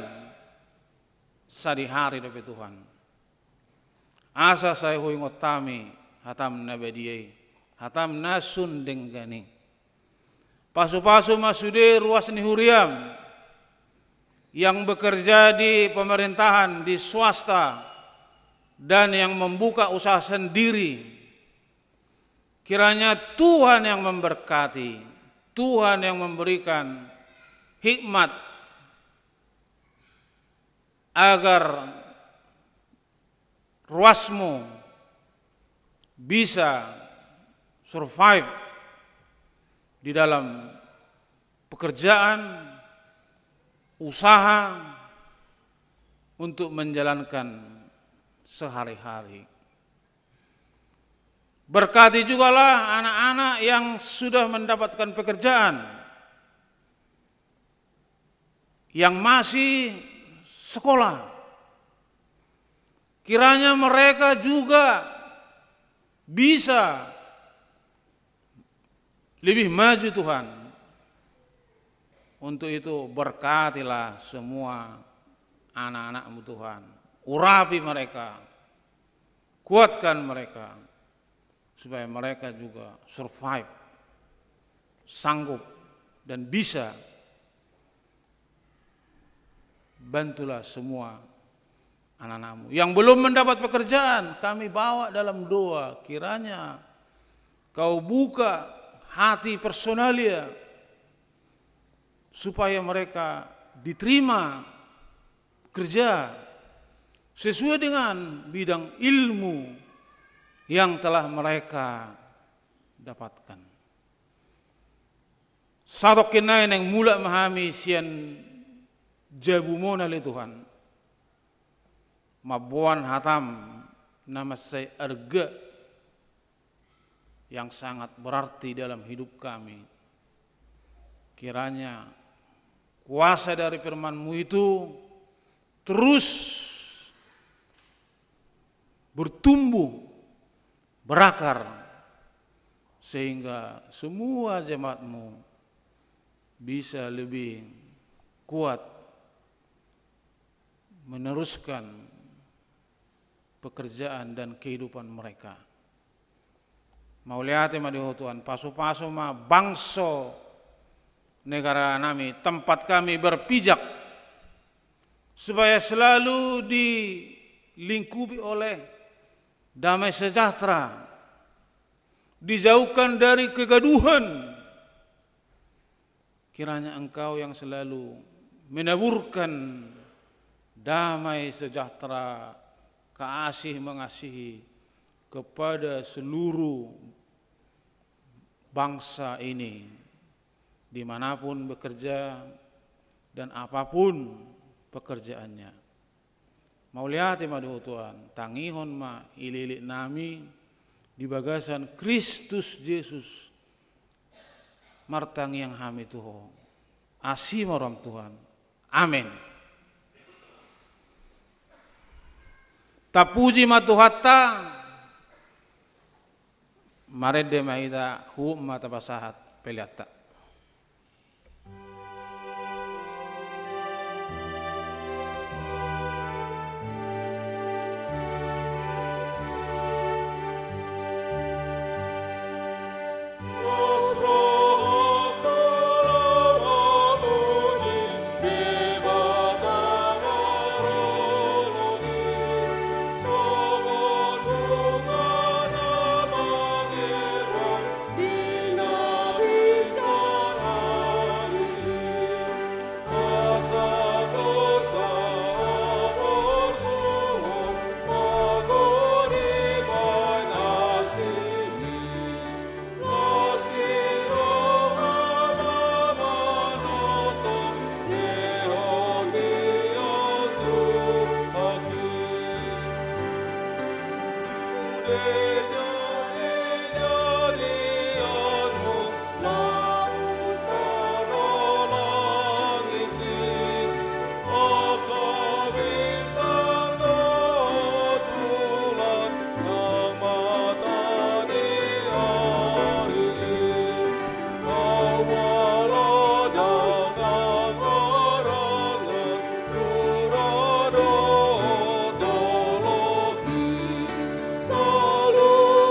sadi hari dapat Tuhan. Asa saya hui ngotami hatam nabadiyai. Hatam nasun denggani. Pasu-pasu masude ruas nihuriam yang bekerja di pemerintahan, di swasta, dan yang membuka usaha sendiri. Kiranya Tuhan yang memberkati, Tuhan yang memberikan hikmat agar ruasmu bisa survive di dalam pekerjaan, usaha untuk menjalankan sehari-hari. Berkati jugalah anak-anak yang sudah mendapatkan pekerjaan, yang masih sekolah. Kiranya mereka juga bisa lebih maju Tuhan. Untuk itu berkatilah semua anak-anak-Mu Tuhan. Urapi mereka, kuatkan mereka, supaya mereka juga survive, sanggup, dan bisa. Bantulah semua anak-anak-Mu yang belum mendapat pekerjaan, kami bawa dalam doa. Kiranya Kau buka hati personalia supaya mereka diterima kerja sesuai dengan bidang ilmu yang telah mereka dapatkan. Satok kinai yang mula memahami sian jabumona le Tuhan. Mabuan hatam nama saya arga yang sangat berarti dalam hidup kami. Kiranya kuasa dari firman-Mu itu terus bertumbuh, berakar, sehingga semua jemaat-Mu bisa lebih kuat meneruskan pekerjaan dan kehidupan mereka. Mau lihat ma Tuhan, pasu-pasu ma bangsa negara kami, tempat kami berpijak, supaya selalu dilingkupi oleh damai sejahtera, dijauhkan dari kegaduhan. Kiranya Engkau yang selalu menaburkan damai sejahtera, kasih mengasihi kepada seluruh bangsa ini, dimanapun bekerja dan apapun pekerjaannya. Mau lihat ma Tuhan, tangihon ma ililik nami di bagasan Kristus Yesus martang yang hami Tuhan. Asih orang Tuhan. Amin. Tapuji ma Tuhatta marede maida hu mata basahat peliata. Salut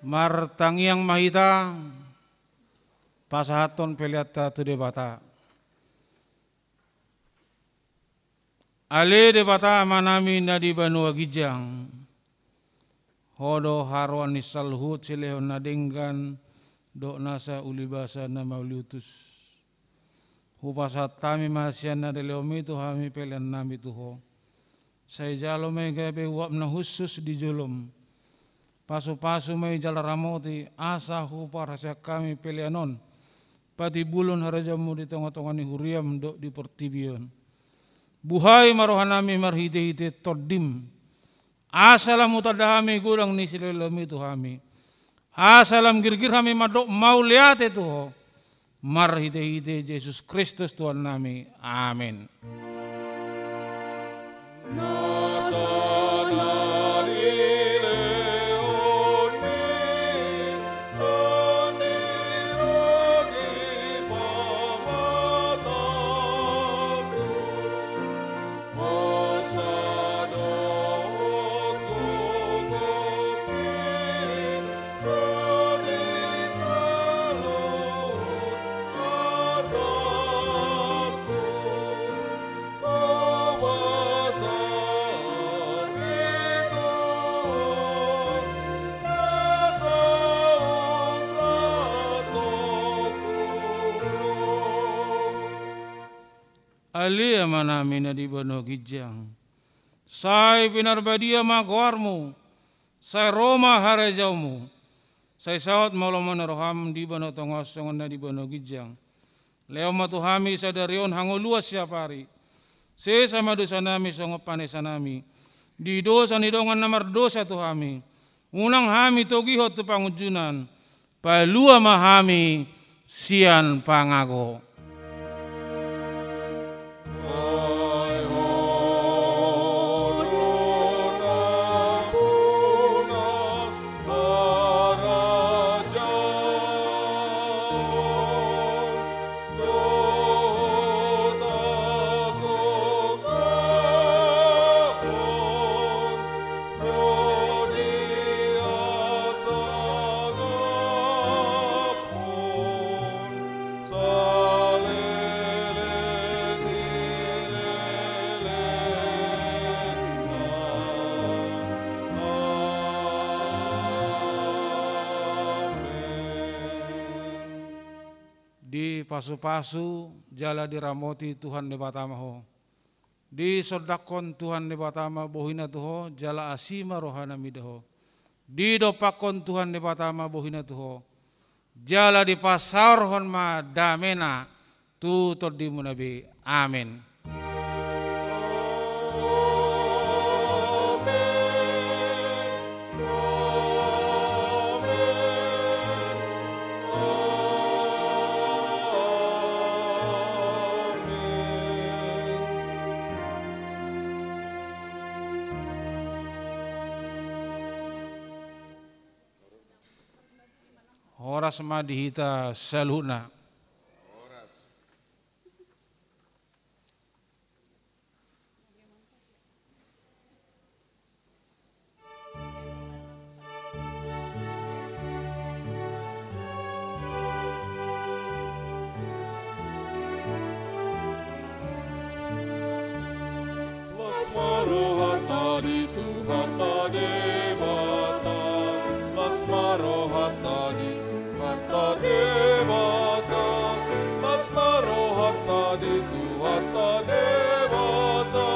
Martangiang mahita pasahaton peliata tu debata. Ale debata manami nadi banua gijang. Hodo haruan nisalhut silehon nadenggan dok nasa ulibasa nama uliutus. Hupasat tami mahasian na deleomi tu hami pelian nami tuho. Saya jalo may gabe wap na khusus di jolom. Pasu-pasu may jalaramoti asa hupa rasya kami pelianon. Pati bulon harajamu di tengah-tengah ni huriam dok di pertibion. Buhay marohanami marhite-hite todim. Asalam utadahami gudang ni silelomi tu hami. Asalam girgir hami madok mau lihat itu. Marhite-hite Yesus Kristus Tuhan nami. Amin. Alia manami na di bano gijang. Sai pinarbadia magwarmu. Sai Roma harajaumu. Sai saot maulaman roham di bano tongosongan na di bano gijang. Leo matuhami sadarion hanguluas siapari. Se sama dosa nami songopane sanami. Di dosa nidongan namar dosa tuhami. Unang hami togihot tu pangujunan. Palua mahami sian pangago. Di pasu-pasu jala diramoti Tuhan di batamaho. Di sodakon Tuhan di batama bohina tuho jala asima rohana midaho. Di dopakon Tuhan di batama bohina tuho. Jala di pasar hon ma damena tu todimu nabi. Amin. Horas madihita saluna. Lasmaro hatari tu hatade bata. Lasmaro hatari Devata, Lasmaro Hatadi tu Hatade Devata,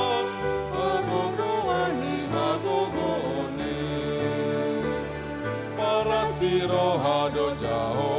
Agogoani, Agogone, Parasiro Hado Jaho.